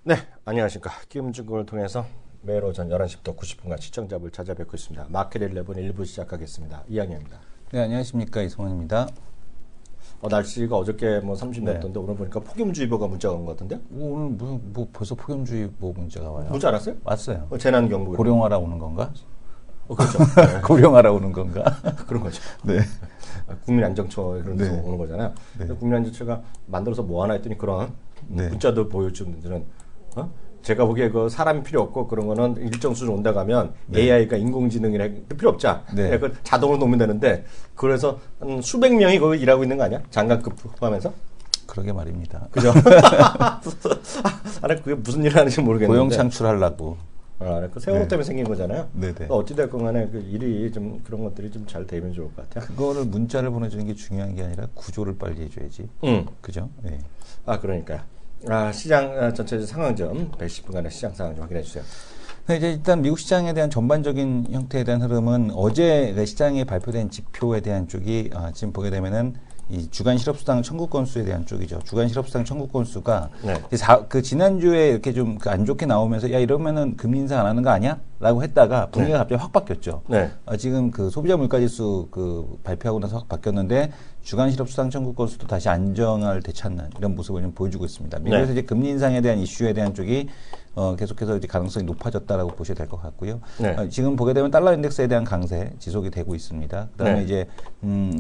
네, 안녕하십니까. 키움증권을 통해서 매일 오전 11시부터 90분간 시청자분을 찾아뵙고 있습니다. 마켓 11 1부 시작하겠습니다. 이양현입니다. 네, 안녕하십니까. 이성원입니다. 날씨가 어저께 뭐 30도였던데 오늘 보니까 폭염주의보가 문자가 온 것 같은데? 오늘 무슨 벌써 폭염주의보 문자가 와요? 보지 않았어요? 왔어요. 재난경보. 고령화라 오는 건가? 그렇죠. 네. 고령화라 오는 건가? 그런 거죠. 네. 국민안정처 그런 데서 네. 오는 거잖아요. 네. 국민안정처가 만들어서 뭐 하나 했더니 그런 네. 문자도 보여주는 분들은 제가 보기에 그 사람이 필요 없고 그런 거는 일정 수준 온다 가면 AI가 인공지능이라 필요 없자. 네. 그 자동으로 놓으면 되는데 그래서 한 수백 명이 거기 일하고 있는 거 아니야? 장관급 포함해서? 그러게 말입니다. 그죠? 아니 그게 무슨 일을 하는지 모르겠는데. 고용 창출하려고. 그 세월호 네. 때문에 생긴 거잖아요. 네네. 어찌됐건 간에 그 일이 좀 그런 것들이 좀 잘 되면 좋을 것 같아요. 그거를 문자를 보내주는 게 중요한 게 아니라 구조를 빨리 해줘야지. 그죠? 네. 그러니까요. 시장 전체 상황 좀 110분간의 시장 상황 좀 확인해 주세요. 네, 이제 일단 미국 시장에 대한 전반적인 형태에 대한 흐름은 어제 시장에 발표된 지표에 대한 쪽이 지금 보게 되면은 이 주간 실업수당 청구 건수에 대한 쪽이죠. 주간 실업수당 청구 건수가 그 지난주에 이렇게 좀 안 좋게 나오면서 야 이러면은 금리 인상 안 하는 거 아니야? 라고 했다가 분위기가 갑자기 확 바뀌었죠. 지금 그 소비자 물가지수 그 발표하고 나서 확 바뀌었는데 주간 실업수당 청구 건수도 다시 안정을 되찾는 이런 모습을 좀 보여주고 있습니다. 미국에서 이제 금리 인상에 대한 이슈에 대한 쪽이 계속해서 이제 가능성이 높아졌다라고 보셔야 될 것 같고요. 지금 보게 되면 달러 인덱스에 대한 강세 지속이 되고 있습니다. 그다음에 이제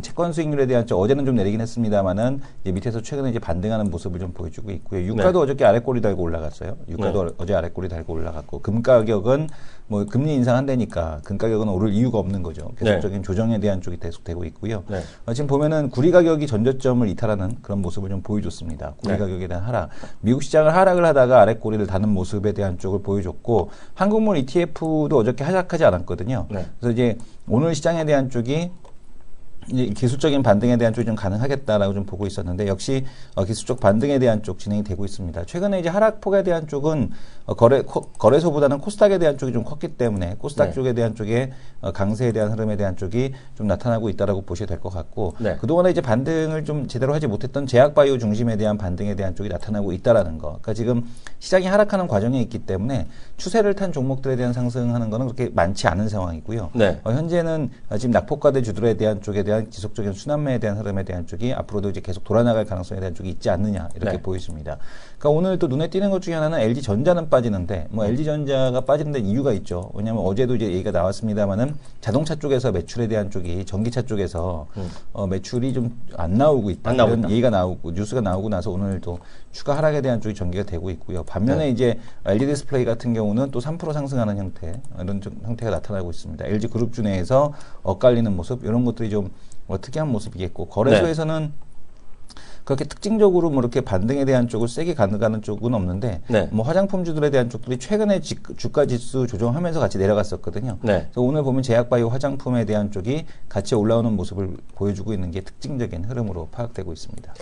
채권 수익률에 대한 쪽 어제는 좀 내리긴 했습니다만은 이제 밑에서 최근에 이제 반등하는 모습을 좀 보여주고 있고요. 유가도 어저께 아래꼬리 달고 올라갔어요. 유가도 어제 아래꼬리 달고 올라갔고 금 가격은 뭐 금리 인상한다니까 금 가격은 오를 이유가 없는 거죠. 계속적인 조정에 대한 쪽이 계속되고 있고요. 지금 보면은 구리 가격이 전저점을 이탈하는 그런 모습을 좀 보여줬습니다. 구리 가격에 대한 하락. 미국 시장을 하락을 하다가 아래꼬리를 다는 모습에 대한 쪽을 보여줬고 한국물 ETF도 어저께 하락하지 않았거든요. 그래서 이제 오늘 시장에 대한 쪽이 이제 기술적인 반등에 대한 쪽이 좀 가능하겠다라고 좀 보고 있었는데 역시 기술적 반등에 대한 쪽 진행이 되고 있습니다. 최근에 이제 하락폭에 대한 쪽은 거래소보다는 코스닥에 대한 쪽이 좀 컸기 때문에 코스닥 쪽에 대한 쪽에 강세에 대한 흐름에 대한 쪽이 좀 나타나고 있다라고 보셔야 될 것 같고 그동안에 이제 반등을 좀 제대로 하지 못했던 제약바이오 중심에 대한 반등에 대한 쪽이 나타나고 있다라는 거. 그러니까 지금 시장이 하락하는 과정에 있기 때문에 추세를 탄 종목들에 대한 상승하는 거는 그렇게 많지 않은 상황이고요. 현재는 지금 낙폭과대 주들에 대한 쪽에 대한 지속적인 순환매에 대한 흐름에 대한 쪽이 앞으로도 이제 계속 돌아나갈 가능성에 대한 쪽이 있지 않느냐 이렇게 보여집니다. 그러니까 오늘 또 눈에 띄는 것 중에 하나는 LG전자는 빠지는데 뭐 LG전자가 빠지는 데 이유가 있죠. 왜냐하면 어제도 이제 얘기가 나왔습니다만은 자동차 쪽에서 매출에 대한 쪽이 전기차 쪽에서 매출이 좀 안 나오고 있다. 이런 얘기가 나오고 뉴스가 나오고 나서 오늘도 추가 하락에 대한 쪽이 전개가 되고 있고요. 반면에 이제 LG 디스플레이 같은 경우는 또 3% 상승하는 형태 이런 형태가 나타나고 있습니다. LG 그룹주 내에서 엇갈리는 모습 이런 것들이 좀 특이한 모습이겠고 거래소에서는 그렇게 특징적으로 뭐 이렇게 반등에 대한 쪽을 세게 가는 쪽은 없는데 뭐 화장품주들에 대한 쪽들이 최근에 주가 지수 조정하면서 같이 내려갔었거든요. 그래서 오늘 보면 제약바이오 화장품에 대한 쪽이 같이 올라오는 모습을 보여주고 있는 게 특징적인 흐름으로 파악되고 있습니다.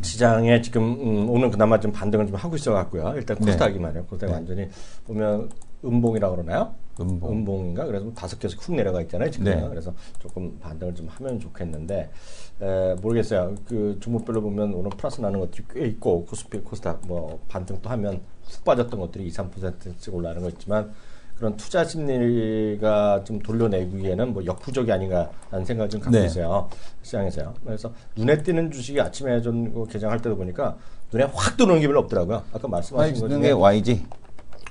시장에 지금 오늘 그나마 좀 반등을 좀 하고 있어 갖고요. 일단 코스닥이 말이에요. 코스닥이 완전히 보면 음봉이라고 그러나요? 음봉인가? 그래서 5개씩 훅 내려가 있잖아요. 지금. 그래서 조금 반등을 좀 하면 좋겠는데 모르겠어요. 그 종목별로 보면 오늘 플러스 나는 것들이 꽤 있고 코스피, 코스닥 뭐 반등 또 하면 훅 빠졌던 것들이 2~3%씩 올라가는 거 있지만 그런 투자 심리가 좀 돌려내기에는 뭐 역부족이 아닌가라는 생각을 좀 갖고 있어요. 시장에서요. 그래서 눈에 띄는 주식이 아침에 좀 개장할 때도 보니까 눈에 확 들어오는 게 별로 없더라고요. 아까 말씀하신 것 중에 YG.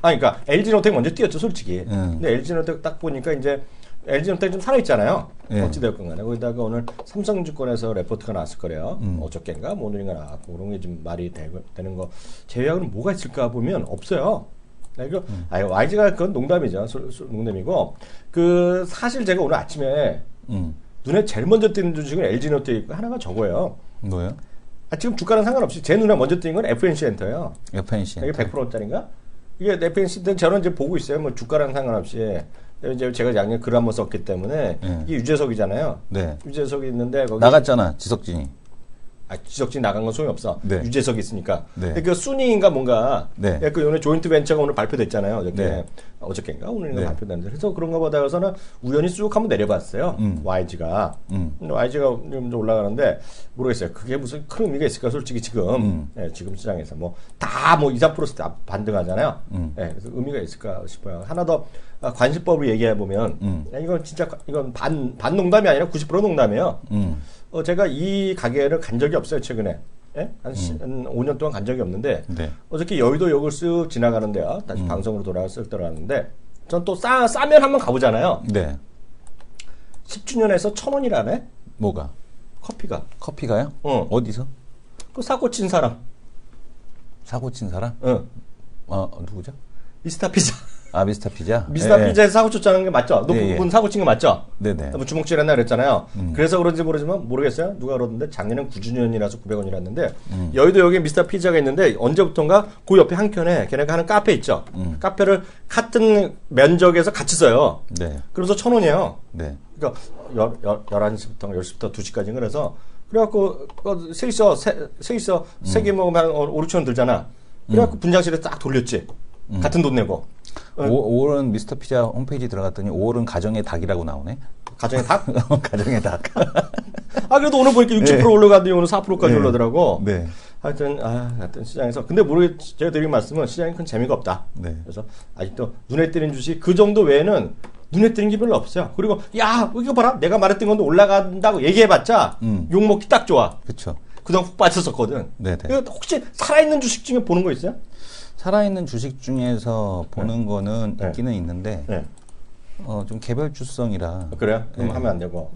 그러니까 LG노텍 먼저 뛰었죠, 솔직히. 근데 LG노텍 딱 보니까 이제 LG노텍 좀 살아있잖아요. 어찌되었건 간에. 거기다가 오늘 삼성증권에서 레포트가 나왔을 거래요. 어저께인가? 뭐 오늘인가 나왔고, 그런 게 좀 말이 되는 거. 제외하고는 뭐가 있을까 보면 없어요. YG가 그건 농담이죠. 농담이고. 사실 제가 오늘 아침에 눈에 제일 먼저 띄는 주식은 LG노텍이고 하나가 저거예요. 뭐요? 지금 주가랑 상관없이 제 눈에 먼저 띄는 건 FNC 엔터예요. FNC 이게 100%짜리인가? 이게 FNC 때 저는 이제 보고 있어요. 뭐 주가랑 상관없이. 이제 제가 작년에 글 한번 썼기 때문에 이게 유재석이잖아요. 유재석이 있는데 거기 나갔잖아, 지석진이. 지석진 나간 건 소용이 없어. 네. 유재석이 있으니까. 그 순위인가 뭔가. 네. 그 오늘 조인트 벤처가 오늘 발표됐잖아요. 어저께. 네. 어저께인가 오늘인가 발표됐는데 그래서 그런가 보다 해서는 우연히 쭉 한번 내려봤어요. YG가 좀 올라가는데 모르겠어요. 그게 무슨 큰 의미가 있을까 솔직히 지금 지금 시장에서 뭐 다 뭐 2, 3% 다 반등하잖아요. 그래서 의미가 있을까 싶어요. 하나 더 관심법을 얘기해 보면 이건 진짜 이건 반 농담이 아니라 90% 농담이에요. 제가 이 가게를 간 적이 없어요 최근에. 한 5년 동안 간 적이 없는데 어저께 여의도역을 쓱 지나가는데요. 다시 방송으로 쓱 들어갔는데 전 또 싸면 한번 가보잖아요. 10주년에서 1,000원이라네. 뭐가? 커피가요? 어디서? 그 사고 친 사람. 사고 친 사람? 누구죠? 미스터 피자. 미스터 피자? 미스터 피자에서 사고 쳤다는 게 맞죠? 높은 부분 사고 친 게 맞죠? 네네. 뭐 주먹질했나 그랬잖아요. 그래서 그런지 모르지만 모르겠어요. 누가 그러던데 작년엔 9주년이라서 900원이랐는데 여의도역에 미스터 피자가 있는데 언제부턴가 그 옆에 한 켠에 걔네가 하는 카페 있죠. 카페를 같은 면적에서 같이 써요. 그래서 1,000원이에요. 그러니까 11시부터 10시부터 2시까지 그래서 그래갖고 셋이서 3개 먹으면 한 5, 6천 원 들잖아. 그래갖고 분장실에 딱 돌렸지. 같은 돈 내고. 5월은 미스터 피자 홈페이지 들어갔더니 5월은 가정의 닭이라고 나오네. 가정의 닭? 가정의 닭. 그래도 오늘 보니까 60% 올라가더니 오늘 4%까지 올라더라고. 하여튼 시장에서. 근데 제가 드린 말씀은 시장에 큰 재미가 없다. 그래서 아직도 눈에 띄는 주식 그 정도 외에는 눈에 띄는 게 별로 없어요. 그리고 야 이거 봐라 내가 말했던 건데 올라간다고 얘기해봤자 욕먹기 딱 좋아. 그렇죠. 그동안 훅 빠졌었거든. 혹시 살아있는 주식 중에 보는 거 있어요? 살아있는 주식 중에서 보는 거는 있기는 있는데 좀 개별주성이라. 그래요? 그럼 하면 안 되고.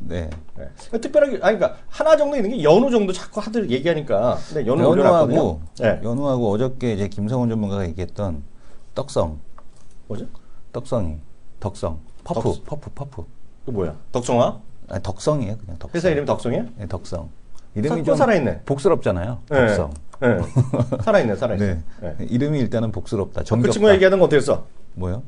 특별하게 그러니까 하나 정도 있는 게 연우 정도 자꾸 하들 얘기하니까. 근데 연우하고 어저께 이제 김성훈 전문가가 얘기했던 떡성. 뭐죠? 덕성. 퍼프. 그 뭐야? 덕성화? 아니, 덕성이에요, 그냥 덕성. 회사 이름이 덕성이야? 네, 덕성. 이름이 좀 살아있네. 복스럽잖아요. 덕성. 살아있네. 이름이 일단은 복스럽다. 그 친구가 얘기하던 거 어떻게 써? 뭐요?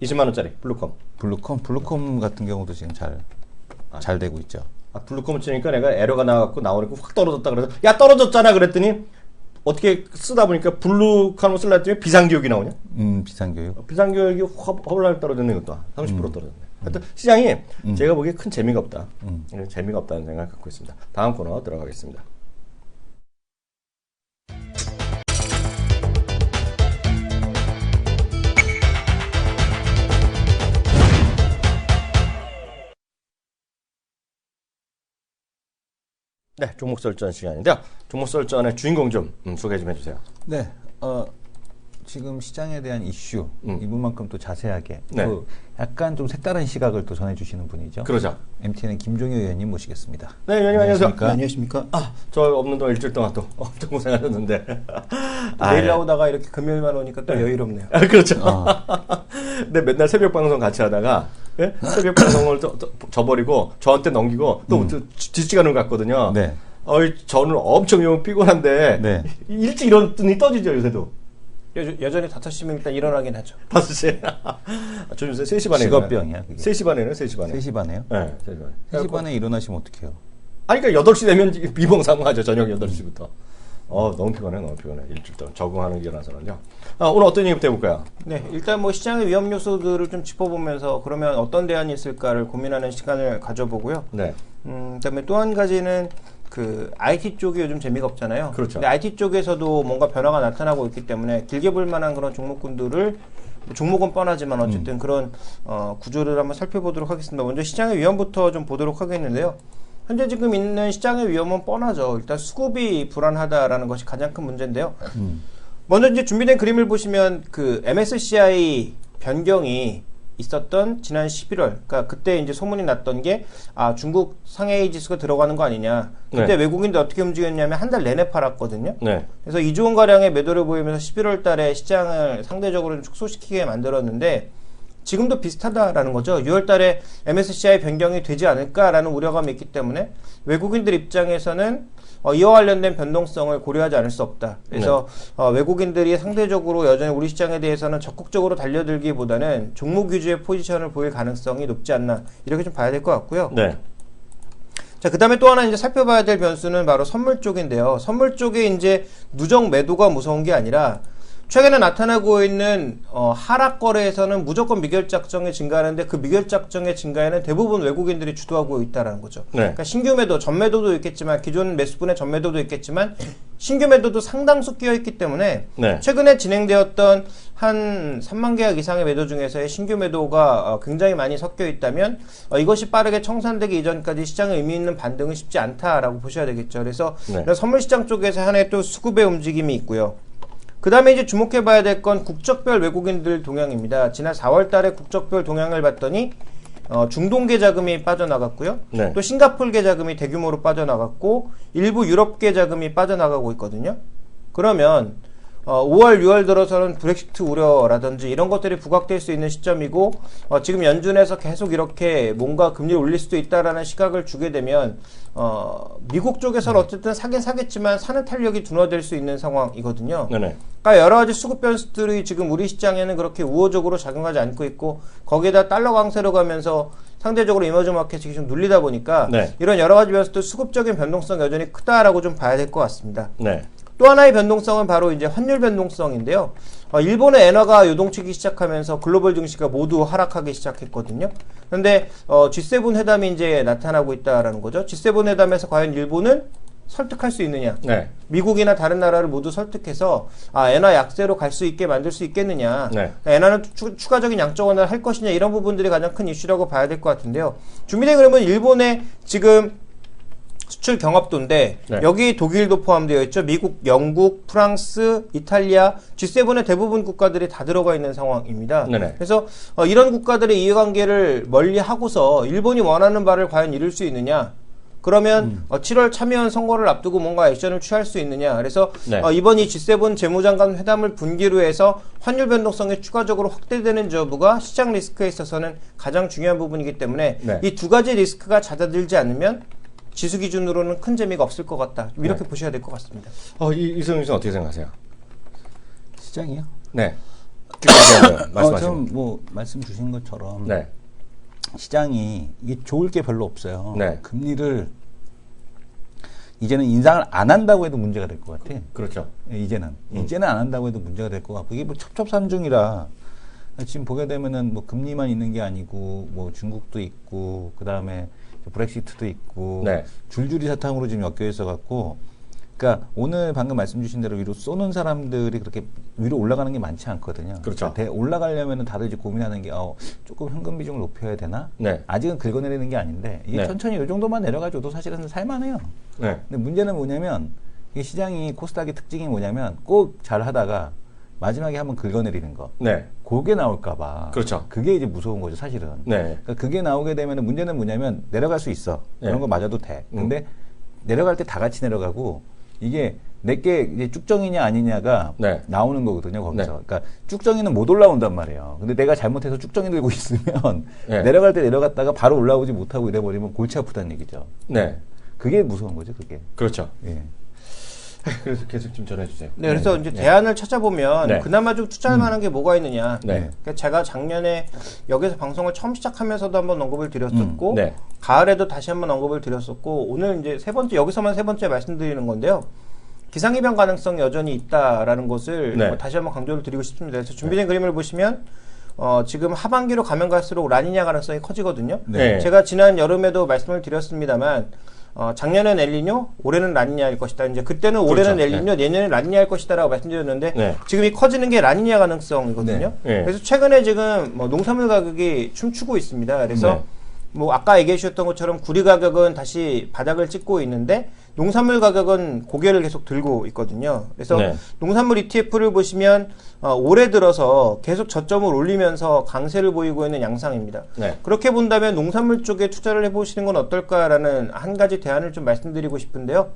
20만 원짜리 블루컴. 블루컴 같은 경우도 지금 잘 되고 있죠. 블루컴을 치니까 내가 에러가 나오니까 확 떨어졌다 그래서 야 떨어졌잖아 그랬더니 어떻게 쓰다 보니까 블루컴을 쓸라 했더니 비상교육이 나오냐? 비상교육이 허블날 떨어졌네 이것도 30% 떨어졌네. 하여튼 시장이 제가 보기에 큰 재미가 없다. 재미가 없다는 생각을 갖고 있습니다. 다음 코너 들어가겠습니다. 네, 종목설전 시간인데요. 종목설전의 주인공 좀 소개 좀 해주세요. 네, 지금 시장에 대한 이슈 이 부분만큼 또 자세하게 또 약간 좀 색다른 시각을 또 전해주시는 분이죠. 그러죠. MTN의 김종효 의원님 모시겠습니다. 네, 의원님 안녕하세요. 네, 안녕하십니까. 저 없는 동안 일주일 동안 또 엄청 고생하셨는데 내일 나오다가 이렇게 금요일만 오니까 또 여유롭네요. 그렇죠. 근데 맨날 새벽 방송 같이 하다가 새벽 방송을 저버리고 저한테 넘기고 또 뒷시간을 갔거든요. 저는 엄청 피곤한데 일찍 일어났더니 떠지죠 요새도. 여전히 5시면 일단 일어나긴 하죠. 5시? 저 요새 3시 반에 직업병이야 그게. 3시 반에는 3시 반에. 3시 반에요? 네, 3시 반에. 3시 반에 일어나시면 어떡해요? 그러니까 8시 되면 비몽사몽하죠. 저녁 8시부터. 너무 피곤해. 일주일 동안 적응하는 게 나서는요. 오늘 어떤 얘기부터 해볼까요? 네, 일단 뭐 시장의 위험 요소들을 좀 짚어보면서 그러면 어떤 대안이 있을까를 고민하는 시간을 가져보고요. 그다음에 또 한 가지는 그 IT 쪽이 요즘 재미가 없잖아요. 그렇죠. 근데 IT 쪽에서도 뭔가 변화가 나타나고 있기 때문에 길게 볼 만한 그런 종목군들을 종목은 뻔하지만 어쨌든 그런 구조를 한번 살펴보도록 하겠습니다. 먼저 시장의 위험부터 좀 보도록 하겠는데요. 현재 지금 있는 시장의 위험은 뻔하죠. 일단 수급이 불안하다라는 것이 가장 큰 문제인데요. 먼저 이제 준비된 그림을 보시면 그 MSCI 변경이 있었던 지난 11월, 그러니까 그때 이제 소문이 났던 게 중국 상해이 지수가 들어가는 거 아니냐. 그때 외국인들 어떻게 움직였냐면 한 달 내내 팔았거든요. 그래서 2조 원 가량의 매도를 보이면서 11월 달에 시장을 상대적으로 좀 축소시키게 만들었는데 지금도 비슷하다라는 거죠. 6월 달에 MSCI 변경이 되지 않을까라는 우려감이 있기 때문에 외국인들 입장에서는 이와 관련된 변동성을 고려하지 않을 수 없다. 그래서 외국인들이 상대적으로 여전히 우리 시장에 대해서는 적극적으로 달려들기보다는 종목 위주의 포지션을 보일 가능성이 높지 않나 이렇게 좀 봐야 될 것 같고요. 자, 그 다음에 또 하나 이제 살펴봐야 될 변수는 바로 선물 쪽인데요. 선물 쪽에 이제 누적 매도가 무서운 게 아니라 최근에 나타나고 있는 하락 거래에서는 무조건 미결작정이 증가하는데 그 미결작정의 증가에는 대부분 외국인들이 주도하고 있다는 거죠. 네. 그러니까 신규 매도, 전매도도 있겠지만 기존 매수분의 전매도도 있겠지만 신규 매도도 상당수 끼어 있기 때문에 네. 최근에 진행되었던 한 3만 계약 이상의 매도 중에서의 신규 매도가 굉장히 많이 섞여 있다면 이것이 빠르게 청산되기 이전까지 시장의 의미 있는 반등은 쉽지 않다라고 보셔야 되겠죠. 그래서 네. 선물 시장 쪽에서 하나의 또 수급의 움직임이 있고요. 그 다음에 이제 주목해봐야 될 건 국적별 외국인들 동향입니다. 지난 4월 달에 국적별 동향을 봤더니 중동계 자금이 빠져나갔고요. 네. 또 싱가폴계 자금이 대규모로 빠져나갔고 일부 유럽계 자금이 빠져나가고 있거든요. 그러면 5월, 6월 들어서는 브렉시트 우려라든지 이런 것들이 부각될 수 있는 시점이고 지금 연준에서 계속 이렇게 뭔가 금리를 올릴 수도 있다라는 시각을 주게 되면 미국 쪽에서는 어쨌든 사긴 사겠지만 사는 탄력이 둔화될 수 있는 상황이거든요. 네네. 그러니까 여러 가지 수급 변수들이 지금 우리 시장에는 그렇게 우호적으로 작용하지 않고 있고 거기에다 달러 강세로 가면서 상대적으로 이머징 마켓이 좀 눌리다 보니까 네. 이런 여러 가지 변수들 수급적인 변동성 여전히 크다라고 좀 봐야 될 것 같습니다. 네. 또 하나의 변동성은 바로 이제 환율 변동성인데요. 일본의 엔화가 요동치기 시작하면서 글로벌 증시가 모두 하락하기 시작했거든요. 그런데 G7 회담이 이제 나타나고 있다라는 거죠. G7 회담에서 과연 일본은 설득할 수 있느냐? 네. 미국이나 다른 나라를 모두 설득해서 엔화 약세로 갈 수 있게 만들 수 있겠느냐? 네. 엔화는 추가적인 양적 완화를 할 것이냐? 이런 부분들이 가장 큰 이슈라고 봐야 될 것 같은데요. 준비된 그림은 일본의 지금 수출 경합도인데 네. 여기 독일도 포함되어 있죠. 미국, 영국, 프랑스, 이탈리아, G7의 대부분 국가들이 다 들어가 있는 상황입니다. 네네. 그래서 이런 국가들의 이해관계를 멀리하고서 일본이 원하는 바를 과연 이룰 수 있느냐. 그러면 7월 참여연 선거를 앞두고 뭔가 액션을 취할 수 있느냐. 그래서 네. 이번 이 G7 재무장관 회담을 분기로 해서 환율 변동성이 추가적으로 확대되는 여부가 시장 리스크에 있어서는 가장 중요한 부분이기 때문에 네. 이 두 가지 리스크가 잦아들지 않으면 지수 기준으로는 큰 재미가 없을 것 같다. 이렇게 네. 보셔야 될 것 같습니다. 이승훈 씨는 어떻게 생각하세요? 시장이요? 네. 말씀하시고. 좀 뭐 말씀 주신 것처럼 네. 시장이 이게 좋을 게 별로 없어요. 네. 금리를 이제는 인상을 안 한다고 해도 문제가 될 것 같아. 그렇죠. 이제는 안 한다고 해도 문제가 될 것 같고 이게 뭐 첩첩산중이라 지금 보게 되면은 뭐 금리만 있는 게 아니고 뭐 중국도 있고 그 다음에 브렉시트도 있고 네. 줄줄이 사탕으로 지금 엮여 있어 갖고 그러니까 오늘 방금 말씀 주신 대로 위로 쏘는 사람들이 그렇게 위로 올라가는 게 많지 않거든요. 그렇죠. 그러니까 올라가려면은 다들 이제 고민하는 게 조금 현금 비중을 높여야 되나? 네. 아직은 긁어내리는 게 아닌데 이게 네. 천천히 이 정도만 내려가줘도 사실은 살만해요. 네. 근데 문제는 뭐냐면 이 시장이 코스닥의 특징이 뭐냐면 꼭 잘 하다가 마지막에 한번 긁어내리는 거. 네. 그게 나올까봐. 그렇죠. 그게 이제 무서운 거죠, 사실은. 네. 그러니까 그게 나오게 되면 문제는 뭐냐면 내려갈 수 있어. 그런 네. 거 맞아도 돼. 근데 내려갈 때 다 같이 내려가고 이게 내게 이제 쭉정이냐 아니냐가 네. 나오는 거거든요, 거기서. 네. 그러니까 쭉정이는 못 올라온단 말이에요. 근데 내가 잘못해서 쭉정이 들고 있으면 네. 내려갈 때 내려갔다가 바로 올라오지 못하고 이래버리면 골치 아프다는 얘기죠. 네. 그게 무서운 거죠, 그게. 그렇죠. 예. 그래서 계속 좀 전해주세요. 네, 그래서 이제 대안을 찾아보면 네. 그나마 좀 투자할 만한 게 뭐가 있느냐. 네. 그러니까 제가 작년에 여기서 방송을 처음 시작하면서도 한번 언급을 드렸었고, 네. 가을에도 다시 한번 언급을 드렸었고, 오늘 이제 여기서만 세 번째 말씀드리는 건데요. 기상이변 가능성이 여전히 있다라는 것을 네. 다시 한번 강조를 드리고 싶습니다. 그래서 준비된 그림을 보시면 지금 하반기로 가면 갈수록 라니냐 가능성이 커지거든요. 네. 제가 지난 여름에도 말씀을 드렸습니다만 작년엔 엘니뇨, 올해는 라니냐일 것이다. 이제 그때는 올해는 그렇죠. 엘니뇨, 내년엔 라니냐일 것이다라고 말씀드렸는데 네. 지금 이 커지는 게 라니냐 가능성이거든요. 네. 네. 그래서 최근에 지금 농산물 가격이 춤추고 있습니다. 그래서 네. 뭐 아까 얘기해 주셨던 것처럼 구리 가격은 다시 바닥을 찍고 있는데 농산물 가격은 고개를 계속 들고 있거든요. 그래서 네. 농산물 ETF를 보시면 올해 들어서 계속 저점을 올리면서 강세를 보이고 있는 양상입니다. 네. 그렇게 본다면 농산물 쪽에 투자를 해보시는 건 어떨까라는 한 가지 대안을 좀 말씀드리고 싶은데요.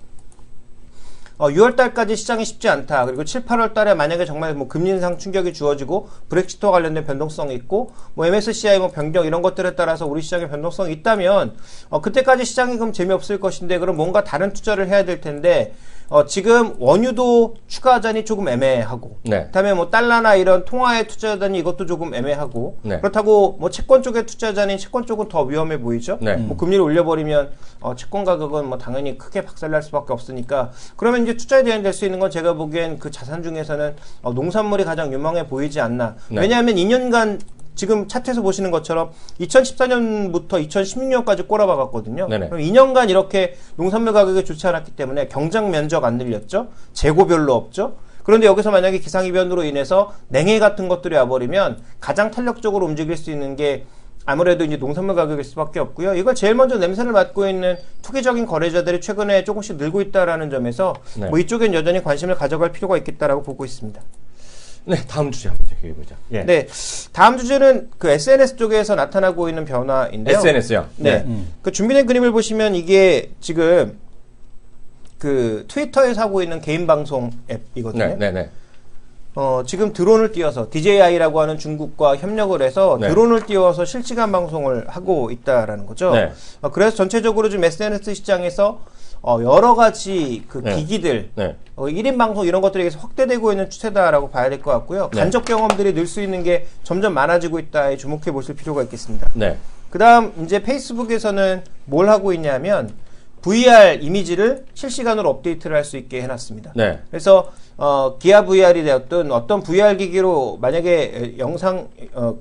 6월달까지 시장이 쉽지 않다. 그리고 7, 8월달에 만약에 정말 뭐 금리 인상 충격이 주어지고 브렉시트와 관련된 변동성이 있고 뭐 MSCI 뭐 변경 이런 것들에 따라서 우리 시장의 변동성이 있다면 그때까지 시장이 그럼 재미없을 것인데 그럼 뭔가 다른 투자를 해야 될 텐데 지금 원유도 추가 자산이 조금 애매하고, 네. 그다음에 뭐 달러나 이런 통화의 투자 자산이 이것도 조금 애매하고, 네. 그렇다고 뭐 채권 쪽의 투자 자산이 채권 쪽은 더 위험해 보이죠. 네. 뭐 금리를 올려버리면 채권 가격은 뭐 당연히 크게 박살날 수밖에 없으니까, 그러면 이제 투자에 대한 될 수 있는 건 제가 보기엔 그 자산 중에서는 농산물이 가장 유망해 보이지 않나. 네. 왜냐하면 2년간 지금 차트에서 보시는 것처럼 2014년부터 2016년까지 꼬라박았거든요. 네네. 그럼 2년간 이렇게 농산물 가격이 좋지 않았기 때문에 경작 면적 안 늘렸죠. 재고별로 없죠. 그런데 여기서 만약에 기상이변으로 인해서 냉해 같은 것들이 와버리면 가장 탄력적으로 움직일 수 있는 게 아무래도 이제 농산물 가격일 수밖에 없고요. 이걸 제일 먼저 냄새를 맡고 있는 투기적인 거래자들이 최근에 조금씩 늘고 있다라는 점에서 네. 뭐 이쪽엔 여전히 관심을 가져갈 필요가 있겠다라고 보고 있습니다. 네, 다음 주제 한번 얘기해보자. 예. 네, 다음 주제는 그 SNS 쪽에서 나타나고 있는 변화인데요. SNS요. 네, 그 준비된 그림을 보시면 이게 지금 그 트위터에서 하고 있는 개인 방송 앱이거든요. 네, 네, 네. 지금 드론을 띄워서 DJI라고 하는 중국과 협력을 해서 네. 드론을 띄워서 실시간 방송을 하고 있다라는 거죠. 네. 그래서 전체적으로 좀 SNS 시장에서 여러 가지 그 네. 기기들, 네. 1인 방송 이런 것들이 계속 확대되고 있는 추세다라고 봐야 될 것 같고요. 네. 간접 경험들이 늘 수 있는 게 점점 많아지고 있다에 주목해 보실 필요가 있겠습니다. 네. 그 다음 이제 페이스북에서는 뭘 하고 있냐면 VR 이미지를 실시간으로 업데이트를 할 수 있게 해놨습니다. 네. 그래서 기아 VR이 되었든 어떤 VR 기기로 만약에 영상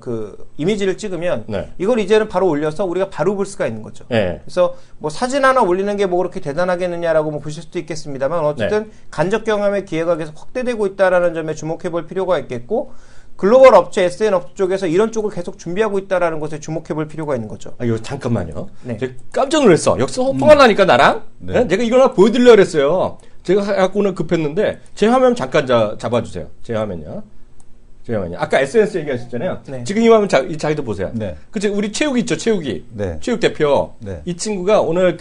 그 이미지를 찍으면 네. 이걸 이제는 바로 올려서 우리가 바로 볼 수가 있는 거죠. 네. 그래서 뭐 사진 하나 올리는 게 뭐 그렇게 대단하겠느냐라고 뭐 보실 수도 있겠습니다만 어쨌든 간접 경험의 기회가 계속 확대되고 있다라는 점에 주목해 볼 필요가 있겠고 글로벌 업체, SN 업체 쪽에서 이런 쪽을 계속 준비하고 있다라는 것에 주목해 볼 필요가 있는 거죠. 이거 잠깐만요. 네. 제가 깜짝 놀랐어. 여기서 호통을 나니까 나랑 네. 내가 이걸 하나 보여드리려고 그랬어요. 제가 갖고는 급했는데 제 화면 잠깐 잡아주세요. 제 화면요. 제 화면요. 아까 SNS 얘기하셨잖아요. 네. 지금 이 화면 자기도 보세요. 네. 그치 우리 체육이 있죠. 체육이. 네. 체육 대표. 네. 이 친구가 오늘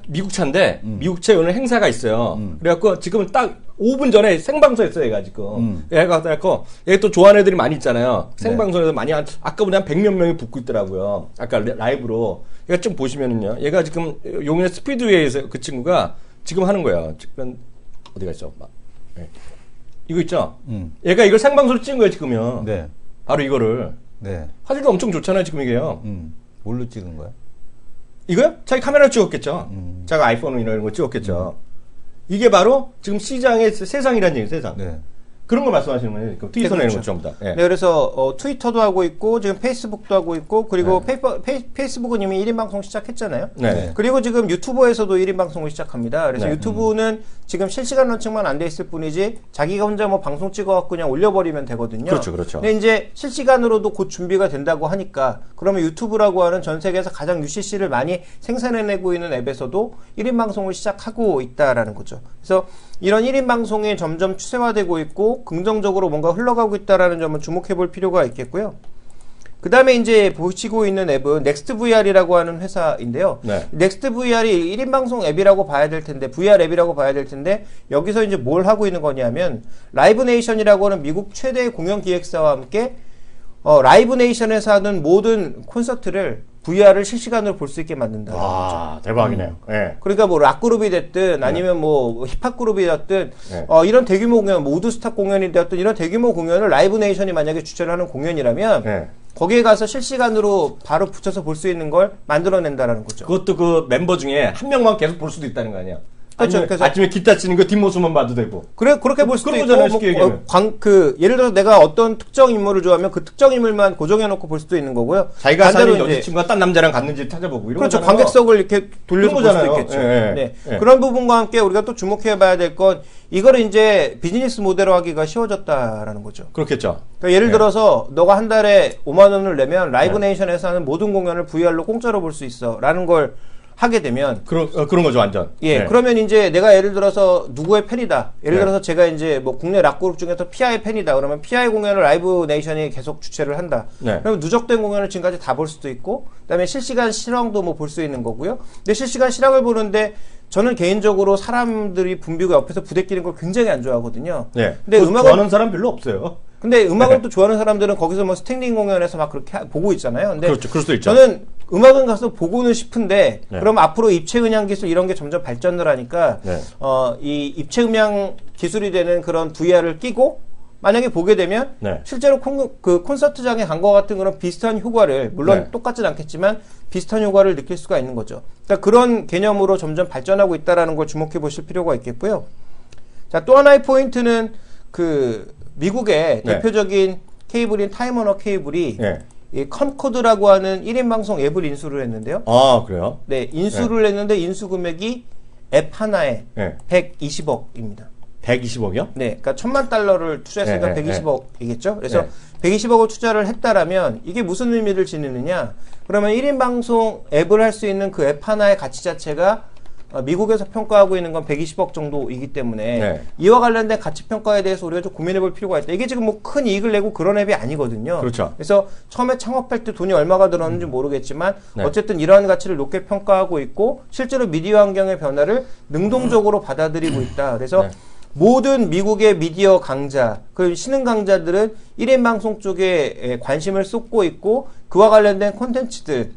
미국 차인데 미국 차에 오늘 행사가 있어요. 그래갖고 지금 딱 5분 전에 생방송했어요, 얘가 지금. 얘가 또 좋아하는 애들이 많이 있잖아요. 생방송에서 많이 아까 보니 한 100몇 명이 붙고 있더라고요. 아까 라이브로. 얘가 좀 보시면은요. 얘가 지금 용인의 스피드웨이에서 그 친구가 지금 하는 거예요. 지금 어디 갔어? 네. 이거 있죠? 얘가 이걸 생방송으로 찍은 거예요, 지금요. 네. 바로 이거를. 네. 화질도 엄청 좋잖아요, 지금 이게요. 뭘로 찍은 거야? 이거요? 자기 카메라로 찍었겠죠. 자기 아이폰 이런 거 찍었겠죠. 이게 바로 지금 시장의 세상이라는 얘기예요, 세상. 네. 그런 걸 말씀하시는 거예요. 트위터나 네, 이런 그렇죠. 것 전부 다. 예. 네, 그래서 트위터도 하고 있고 지금 페이스북도 하고 있고 그리고 페이스북은 이미 1인 방송 시작했잖아요. 네. 그리고 지금 유튜버에서도 1인 방송을 시작합니다. 그래서 네. 유튜브는 지금 실시간 런칭만 안 돼 있을 뿐이지 자기가 혼자 뭐 방송 찍어갖고 그냥 올려버리면 되거든요. 그렇죠, 그렇죠. 근데 이제 실시간으로도 곧 준비가 된다고 하니까 그러면 유튜브라고 하는 전 세계에서 가장 UCC를 많이 생산해내고 있는 앱에서도 1인 방송을 시작하고 있다라는 거죠. 그래서 이런 1인 방송이 점점 추세화되고 있고 긍정적으로 뭔가 흘러가고 있다라는 점을 주목해 볼 필요가 있겠고요. 그 다음에 이제 보시고 있는 앱은 넥스트VR이라고 하는 회사인데요. 네. 넥스트VR이 1인 방송 앱이라고 봐야 될 텐데, VR 앱이라고 봐야 될 텐데, 여기서 이제 뭘 하고 있는 거냐면, 라이브네이션이라고 하는 미국 최대의 공연 기획사와 함께, 라이브네이션에서 하는 모든 콘서트를 VR을 실시간으로 볼 수 있게 만든다. 와, 대박이네요. 예. 그러니까 뭐 락그룹이 됐든 아니면 뭐 힙합 그룹이 됐든 네. 이런 대규모 공연, 뭐 우드스탁 공연이 되었든 이런 대규모 공연을 라이브 네이션이 만약에 주최를 하는 공연이라면 네. 거기에 가서 실시간으로 바로 붙여서 볼 수 있는 걸 만들어낸다라는 거죠. 그것도 그 멤버 중에 한 명만 계속 볼 수도 있다는 거 아니야? 그렇죠. 아니면 그래서 아침에 기타 치는 거 뒷모습만 봐도 되고. 그렇게 볼 수도 그런 있고, 거잖아요, 쉽게 얘기하면. 예를 들어서 내가 어떤 특정 인물을 좋아하면 그 특정 인물만 고정해놓고 볼 수도 있는 거고요. 자기가 반대로 사는 이제 여자친구가 딴 남자랑 갔는지 찾아보고 이런 그렇죠. 거잖아요. 관객석을 이렇게 돌려서 볼 수도 그런 거잖아요. 있겠죠. 예, 네. 예. 그런 부분과 함께 우리가 또 주목해봐야 될 건 이거를 이제 비즈니스 모델로 하기가 쉬워졌다라는 거죠. 그렇겠죠. 그러니까 예를 예. 들어서 너가 한 달에 5만 원을 내면 라이브 네이션에서 하는 모든 공연을 VR로 공짜로 볼 수 있어라는 걸 하게 되면 그런 거죠, 완전. 예, 네. 그러면 이제 내가 예를 들어서 누구의 팬이다. 예를 네. 들어서 제가 이제 뭐 국내 락그룹 중에서 피아의 팬이다. 그러면 피아의 공연을 라이브 네이션이 계속 주최를 한다. 네. 그러면 누적된 공연을 지금까지 다 볼 수도 있고, 그다음에 실시간 실황도 뭐 볼 수 있는 거고요. 근데 실시간 실황을 보는데 저는 개인적으로 사람들이 붐비고 옆에서 부대끼는 걸 굉장히 안 좋아하거든요. 네. 근데 음악을 좋아하는 사람 별로 없어요. 근데 음악을 또 좋아하는 사람들은 거기서 뭐 스탠딩 공연에서 막 그렇게 보고 있잖아요. 근데 그렇죠. 그럴 수도 있죠. 저는 음악은 가서 보고는 싶은데 네. 그럼 앞으로 입체 음향 기술 이런 게 점점 발전을 하니까 네. 이 입체 음향 기술이 되는 그런 VR을 끼고 만약에 보게 되면 네. 실제로 그 콘서트장에 간 것 같은 그런 비슷한 효과를 물론 네. 똑같진 않겠지만 비슷한 효과를 느낄 수가 있는 거죠. 그러니까 그런 개념으로 점점 발전하고 있다라는 걸 주목해 보실 필요가 있겠고요. 자, 또 하나의 포인트는 그 미국의 네. 대표적인 케이블인 타임워너 케이블이 네. 이 컴코드라고 하는 1인 방송 앱을 인수를 했는데요. 아, 그래요? 네, 인수를 했는데 인수 금액이 앱 하나에 네. 120억입니다. 120억이요? 네, 그러니까 $10,000,000를 투자했으니까 네, 120억이겠죠. 그래서 네. 120억을 투자를 했다라면 이게 무슨 의미를 지니느냐? 그러면 1인 방송 앱을 할 수 있는 그 앱 하나의 가치 자체가 미국에서 평가하고 있는 건 120억 정도이기 때문에 네. 이와 관련된 가치 평가에 대해서 우리가 좀 고민해 볼 필요가 있다. 이게 지금 뭐 큰 이익을 내고 그런 앱이 아니거든요. 그렇죠. 그래서 처음에 창업할 때 돈이 얼마가 들었는지 모르겠지만 네. 어쨌든 이러한 가치를 높게 평가하고 있고 실제로 미디어 환경의 변화를 능동적으로 받아들이고 있다. 그래서 네. 모든 미국의 미디어 강자, 그 신흥 강자들은 1인 방송 쪽에 관심을 쏟고 있고 그와 관련된 콘텐츠들,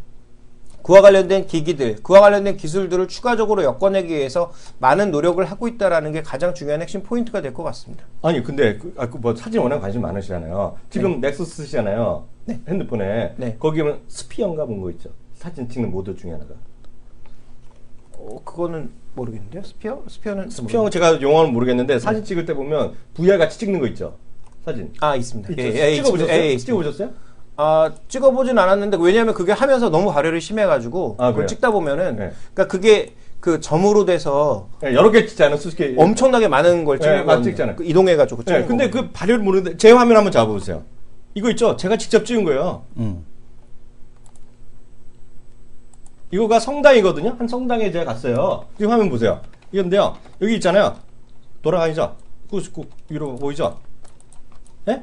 그와 관련된 기기들, 그와 관련된 기술들을 추가적으로 엮어내기 위해서 많은 노력을 하고 있다는 게 가장 중요한 핵심 포인트가 될 것 같습니다. 아니, 근데, 뭐, 사진 워낙 관심 많으시잖아요. 지금 넥서스 쓰시잖아요. 네. 핸드폰에. 네. 거기 보면 스피어인가 본 거 있죠. 사진 찍는 모드 중에 하나가. 그거는 모르겠는데요. 스피어는 스피어는 제가 용어는 모르겠는데, 사진 찍을 때 보면 VR 같이 찍는 거 있죠. 사진. 있습니다. 찍어보셨어요? 찍어보셨어요? 찍어보진 않았는데 왜냐하면 그게 하면서 너무 발열이 심해가지고 그걸 그래요? 찍다 보면은 네. 그러니까 그게 그 점으로 돼서 네, 여러 개 찍잖아요. 수수께. 엄청나게 많은 걸 네, 막 찍는 찍잖아요. 이동해가지고 찍는 네, 근데 거거든요. 그 발열 모르는데, 제 화면 한번 잡아보세요. 이거 있죠? 제가 직접 찍은 거예요. 이거가 성당이거든요. 한 성당에 제가 갔어요. 지금 화면 보세요. 이건데요. 여기 있잖아요. 돌아가니죠. 99 위로 보이죠? 예?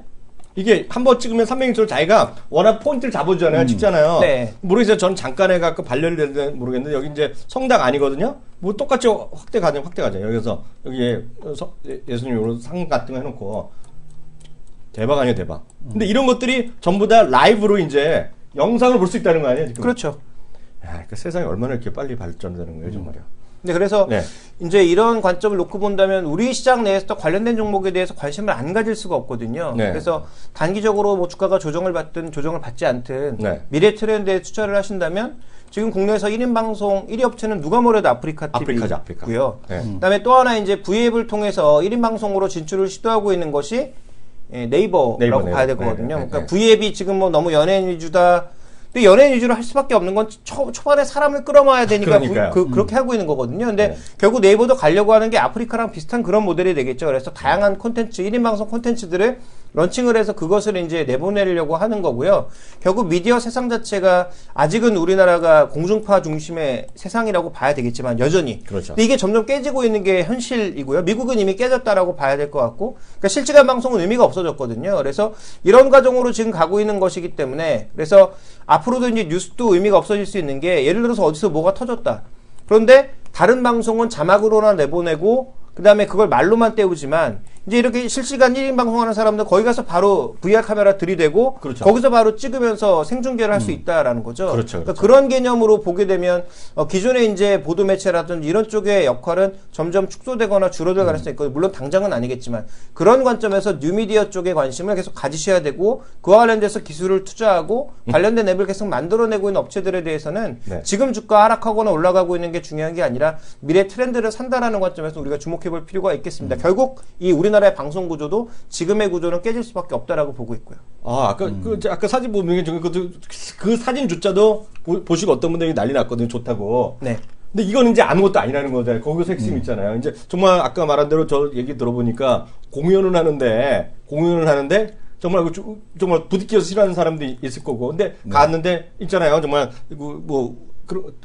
이게 한번 찍으면 360도 자기가 워낙 포인트를 잡아주잖아요. 찍잖아요. 네. 모르겠어요. 전 잠깐 해갖고 발열이 되는지 모르겠는데 여기 이제 성당 아니거든요. 뭐 똑같이 확대 가죠. 여기서 여기에 예수님 요런 상 같은 거 해놓고 대박 아니에요, 대박. 근데 이런 것들이 전부 다 라이브로 이제 영상을 볼 수 있다는 거 아니에요, 지금? 그렇죠. 야, 그러니까 세상이 얼마나 이렇게 빨리 발전되는 거예요, 정말요. 네, 그래서 네. 이제 이런 관점을 놓고 본다면 우리 시장 내에서 관련된 종목에 대해서 관심을 안 가질 수가 없거든요. 네. 그래서 단기적으로 뭐 주가가 조정을 받든 조정을 받지 않든 네. 미래 트렌드에 투자를 하신다면 지금 국내에서 1인 방송 1위 업체는 누가 뭐래도 아프리카 아프리카죠, 아프리카. TV고요. 네. 그다음에 또 하나 이제 V앱을 통해서 1인 방송으로 진출을 시도하고 있는 것이 네이버라고 봐야 될 거거든요. 네, 네, 그러니까 네. V앱이 지금 뭐 너무 연예인 위주다. 근데 연예인 위주로 할 수밖에 없는 건 초반에 사람을 끌어모아야 되니까 그러니까요. 그렇게 하고 있는 거거든요. 근데 네. 결국 네이버도 가려고 하는 게 아프리카랑 비슷한 그런 모델이 되겠죠. 그래서 다양한 콘텐츠, 1인 방송 콘텐츠들을 런칭을 해서 그것을 이제 내보내려고 하는 거고요. 결국 미디어 세상 자체가 아직은 우리나라가 공중파 중심의 세상이라고 봐야 되겠지만 여전히. 그렇죠. 근데 이게 점점 깨지고 있는 게 현실이고요. 미국은 이미 깨졌다라고 봐야 될 것 같고. 그러니까 실시간 방송은 의미가 없어졌거든요. 그래서 이런 과정으로 지금 가고 있는 것이기 때문에 그래서 앞으로도 이제 뉴스도 의미가 없어질 수 있는 게 예를 들어서 어디서 뭐가 터졌다. 그런데 다른 방송은 자막으로나 내보내고 그다음에 그걸 말로만 때우지만 이제 이렇게 실시간 1인 방송하는 사람들 거기 가서 바로 VR 카메라 들이대고 그렇죠. 거기서 바로 찍으면서 생중계를 할 수 있다라는 거죠. 그렇죠, 그러니까 그렇죠. 그런 개념으로 보게 되면 기존의 이제 보도 매체라든지 이런 쪽의 역할은 점점 축소되거나 줄어들 가능성이 있고 물론 당장은 아니겠지만 그런 관점에서 뉴미디어 쪽에 관심을 계속 가지셔야 되고 그와 관련돼서 기술을 투자하고 관련된 앱을 계속 만들어내고 있는 업체들에 대해서는 네. 지금 주가 하락하거나 올라가고 있는 게 중요한 게 아니라 미래 트렌드를 산다라는 관점에서 우리가 주목해 볼 필요가 있겠습니다. 결국 이 우리나라의 방송 구조도 지금의 구조는 깨질 수밖에 없다라고 보고 있고요. 아까 사진 보면 그 사진조차도 보시고 어떤 분들이 난리 났거든요. 좋다고. 네. 근데 이건 이제 아무것도 아니라는 거잖아요. 거기서 핵심 있잖아요. 이제 정말 아까 말한 대로 저 얘기 들어보니까 공연을 하는데 정말 정말 부딪혀서 싫어하는 사람도 있을 거고. 근데 갔는데 있잖아요. 정말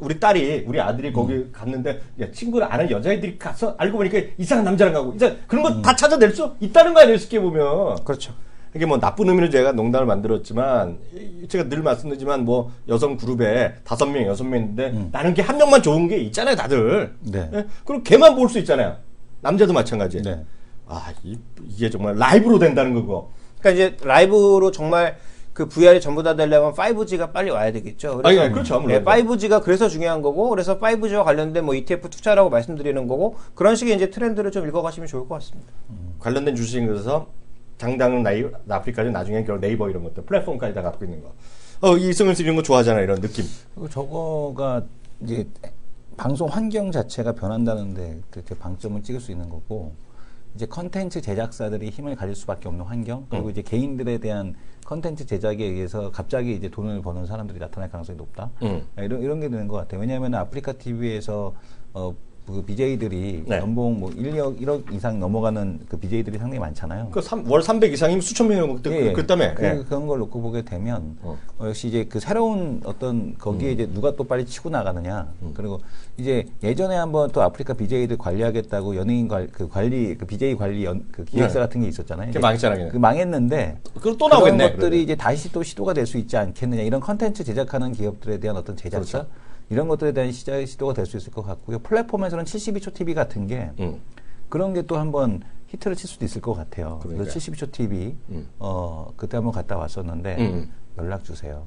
우리 아들이 거기 갔는데 야, 친구를 아는 여자애들이 가서 알고 보니까 이상한 남자랑 가고 그런 거 다 찾아낼 수 있다는 거 아니에요. 쉽게 보면. 그렇죠. 이게 뭐 나쁜 의미로 제가 농담을 만들었지만 제가 늘 말씀드리지만 뭐 여성 그룹에 5명, 6명 있는데 나는 게 한 명만 좋은 게 있잖아요, 다들. 네. 예? 그럼 걔만 볼 수 있잖아요. 남자도 마찬가지. 네. 이게 정말 라이브로 된다는 거고. 그러니까 이제 라이브로 정말 그 VR이 전부 다 되려면 5G가 빨리 와야 되겠죠. 그래서 예, 그렇죠. 물론. 5G가 그래서 중요한 거고, 그래서 5G와 관련된 뭐 ETF 투자라고 말씀드리는 거고, 그런 식의 이제 트렌드를 좀 읽어가시면 좋을 것 같습니다. 관련된 주식에서 장당은 아프리카는 나중에 결국 네이버 이런 것들 플랫폼까지 다 갖고 있는 거. 이승을 이런 거 좋아하잖아 이런 느낌. 그리고 저거가 이제 방송 환경 자체가 변한다는데 그렇게 방점을 찍을 수 있는 거고, 이제 컨텐츠 제작사들이 힘을 가질 수밖에 없는 환경, 그리고 이제 개인들에 대한 컨텐츠 제작에 의해서 갑자기 이제 돈을 버는 사람들이 나타날 가능성이 높다. 이런 게 되는 것 같아요. 왜냐하면 아프리카 TV에서 그 BJ들이 네. 연봉 뭐 1억 이상 넘어가는 그 BJ들이 상당히 많잖아요. 월 300 이상이면 수천 명이 그 때문에. 그런 걸 놓고 보게 되면 역시 이제 그 새로운 어떤 거기에 이제 누가 또 빨리 치고 나가느냐. 그리고 이제 예전에 한번 또 아프리카 BJ들 관리하겠다고 연예인 관리 그 BJ 관리 그 기획사 같은 게 있었잖아요. 그게 망했잖아요. 그 망했는데 그럼 또 나오겠네. 그런 것들이 이제 다시 또 시도가 될 수 있지 않겠느냐. 이런 컨텐츠 제작하는 기업들에 대한 어떤 제작사 그렇죠. 이런 것들에 대한 시도가 될 수 있을 것 같고요. 플랫폼에서는 72초 TV 같은 게 그런 게 또 한번 히트를 칠 수도 있을 것 같아요. 그래서 72초 TV 그때 한번 갔다 왔었는데 연락 주세요.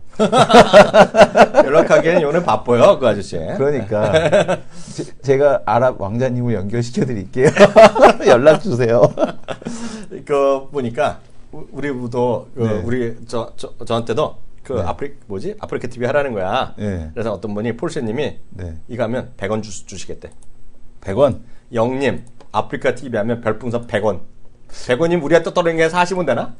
연락하기에는 요는 바빠요, 그 아저씨. 그러니까 제가 아랍 왕자님을 연결시켜 드릴게요. 연락 주세요. 그 보니까 우리도 네. 우리 저한테도 그 아프리카 TV 하라는 거야. 네. 그래서 어떤 분이 폴세님이 네. 이거 하면 100원 주시겠대. 100원. 영님 아프리카 TV 하면 별풍선 100원. 100원이면 우리한테 떨어진 게 40원 되나?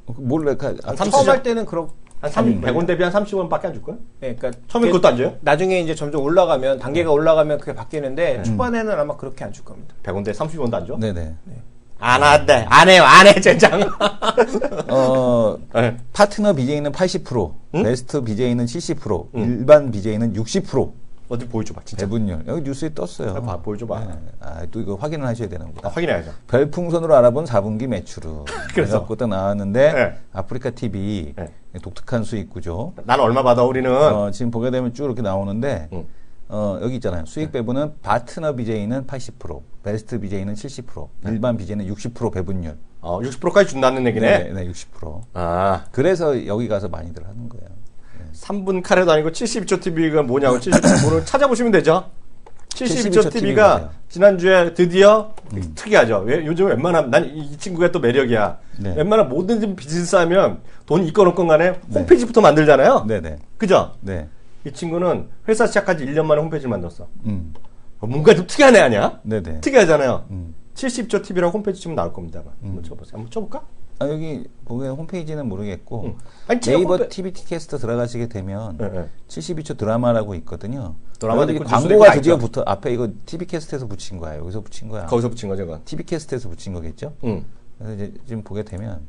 몰래 처음 할 때는 그런 한 100원 대비 한 30원밖에 안 줄 거야? 네, 그러니까 처음에 그것도 안 줘요? 나중에 이제 점점 올라가면 단계가 올라가면 그게 바뀌는데 초반에는 아마 그렇게 안 줄 겁니다. 100원 대 30원도 안 줘? 네네. 안 한대. 안 해요. 안 해, 젠장. 네. 파트너 BJ는 80%, 베스트 BJ는 70%, 일반 BJ는 60%. 어디 보여줘봐, 진짜. 배분율. 여기 뉴스에 떴어요. 보여줘봐. 네. 또 이거 확인을 하셔야 되는구나. 확인해야죠. 별풍선으로 알아본 4분기 매출은. 그래서 딱 나왔는데, 네. 아프리카 TV 네. 독특한 수익 구조. 난 얼마 받아, 우리는? 지금 보게 되면 쭉 이렇게 나오는데, 여기 있잖아요. 수익 배분은 파트너 BJ는 80%, 베스트 BJ는 70%, 일반 BJ는 60% 배분율. 60%까지 준다는 얘기네? 네, 60%. 아. 그래서 여기 가서 많이들 하는 거예요. 3분 카레도 아니고 72초 TV가 뭐냐고 72초를 찾아보시면 되죠. 72초 TV가 지난주에 드디어 특이하죠. 요즘 웬만하면 난 이 친구가 또 매력이야. 네. 웬만하면 모든 비즈니스 하면 돈 있건 없건 간에 홈페이지부터 만들잖아요. 네네. 그죠? 네. 이 친구는 회사 시작한 지 1년 만에 홈페이지를 만들었어. 뭔가 좀 특이한 애 아니야? 네네. 특이하잖아요. 70초 TV라고 홈페이지 치면 나올 겁니다. 한번 쳐보세요. 한번 쳐볼까? 여기 보면 홈페이지는 모르겠고 아니, 네이버 TV 티캐스터 들어가시게 되면 네. 72초 드라마라고 있거든요. 드라마도 여기 있고 광고가 드디어 붙어 앞에 이거 TV 캐스트에서 붙인 거야. 여기서 붙인 거야. 거기서 붙인 거죠, 그건. TV 캐스트에서 붙인 거겠죠. 그래서 이제 지금 보게 되면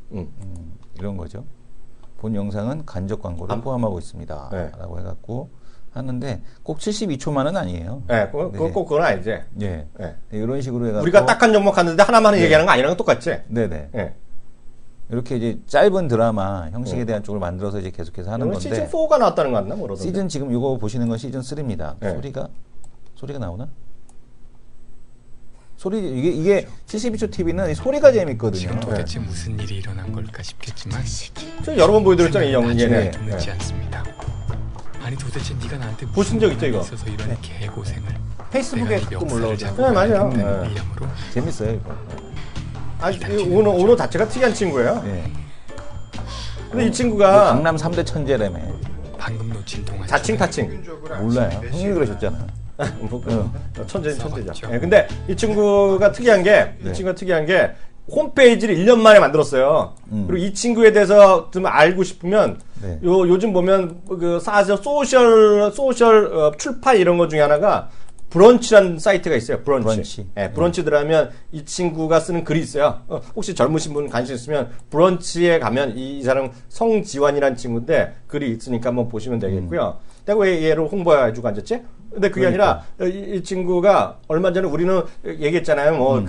이런 거죠. 본 영상은 간접 광고를 포함하고 있습니다. 네. 라고 해갖고 하는데 꼭 72초만은 아니에요. 네, 그건 아니지. 예. 네. 네, 이런 식으로 해갖고 우리가 딱 한 종목 하는데 하나만 얘기하는 거 아니랑 똑같지? 네네. 네. 이렇게 이제 짧은 드라마 형식에 대한 쪽을 만들어서 이제 계속해서 하는 건데 시즌 4가 나왔다는 거 같나? 뭐라던데? 시즌 지금 이거 보시는 건 시즌 3입니다. 네. 소리가 나오나? 이게 72초 TV는 소리가 재밌거든요. 지금 도대체 무슨 일이 일어난 걸까 싶겠지만 저 여러 번 보여드렸잖아요, 이 영예네. 동의지 않습니다. 아니 도대체 네가 나한테 보신 적 있죠, 이거? 있어서 이런 개고생을 페이스북에 가끔 올라오죠. 네, 맞아요. william으로 재밌어요, 이거. 오너 자체가 특이한 친구예요. 네. 근데 이 친구가 강남 3대 천재라며. 방금 놓친 동안 자칭 타칭. 몰라요. 형님이 그러셨잖아. 천재죠. 네, 근데 이 친구가 특이한 게 홈페이지를 1년 만에 만들었어요. 그리고 이 친구에 대해서 좀 알고 싶으면 네. 요즘 보면 그 소셜 출판 이런 것 중에 하나가 브런치라는 사이트가 있어요. 브런치. 네, 브런치 들어가면 이 친구가 쓰는 글이 있어요. 혹시 젊으신 분 관심 있으면 브런치에 가면 이 사람 성지환이라는 친구인데 글이 있으니까 한번 보시면 되겠고요. 내가 왜 얘를 홍보해주고 앉았지? 근데 그게 아니라 이 친구가 얼마 전에 우리는 얘기했잖아요.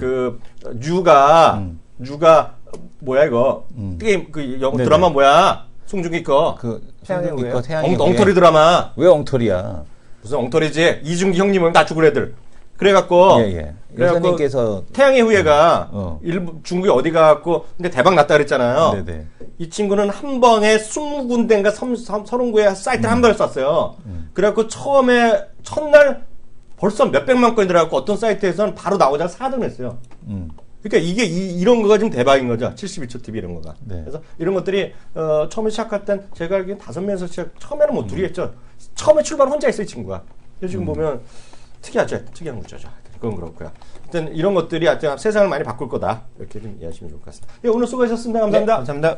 뉴가 뭐야 이거 게임 드라마 뭐야? 송중기 거. 태양의 거 태양의 엉터리 드라마. 왜 엉터리야? 무슨 엉터리지? 이중기 형님은 낮추고 애들. 그래갖고 그래갖고 여사님께서 태양의 후예가 어. 중국에 어디 가갖고 근데 대박 났다 그랬잖아요. 네네. 이 친구는 한 번에 20군데인가 30군데 사이트를 한 번에 쐈어요. 그래갖고 처음에 첫날 벌써 몇백만 건이 들어가고 어떤 사이트에서는 바로 나오자마자 4등 했어요. 그러니까 이게 이런 거가 지금 대박인 거죠. 72초 TV 이런 거가. 네. 그래서 이런 것들이 처음에 시작할 땐 제가 알기엔 5명에서 처음에는 뭐 둘이 했죠. 처음에 출발 혼자 했어요, 이 친구가. 근데 지금 보면 특이하죠. 특이한 구조죠. 그건 그렇고요. 하여튼 이런 것들이 하여튼 세상을 많이 바꿀 거다. 이렇게 좀 이해하시면 좋을 것 같습니다. 예, 오늘 수고하셨습니다. 감사합니다. 네, 감사합니다.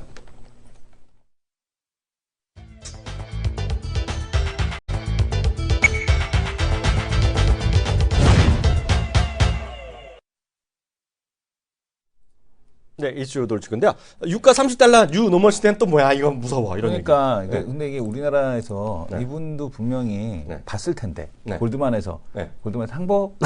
네, 이슈 돌치건데요. 유가 30달러 뉴 노멀 시대는 또 뭐야? 이건 무서워. 이런 그러니까 얘기. 네. 근데 이게 우리나라에서 네. 이분도 분명히 네. 봤을 텐데 네. 골드만에서 네. 항복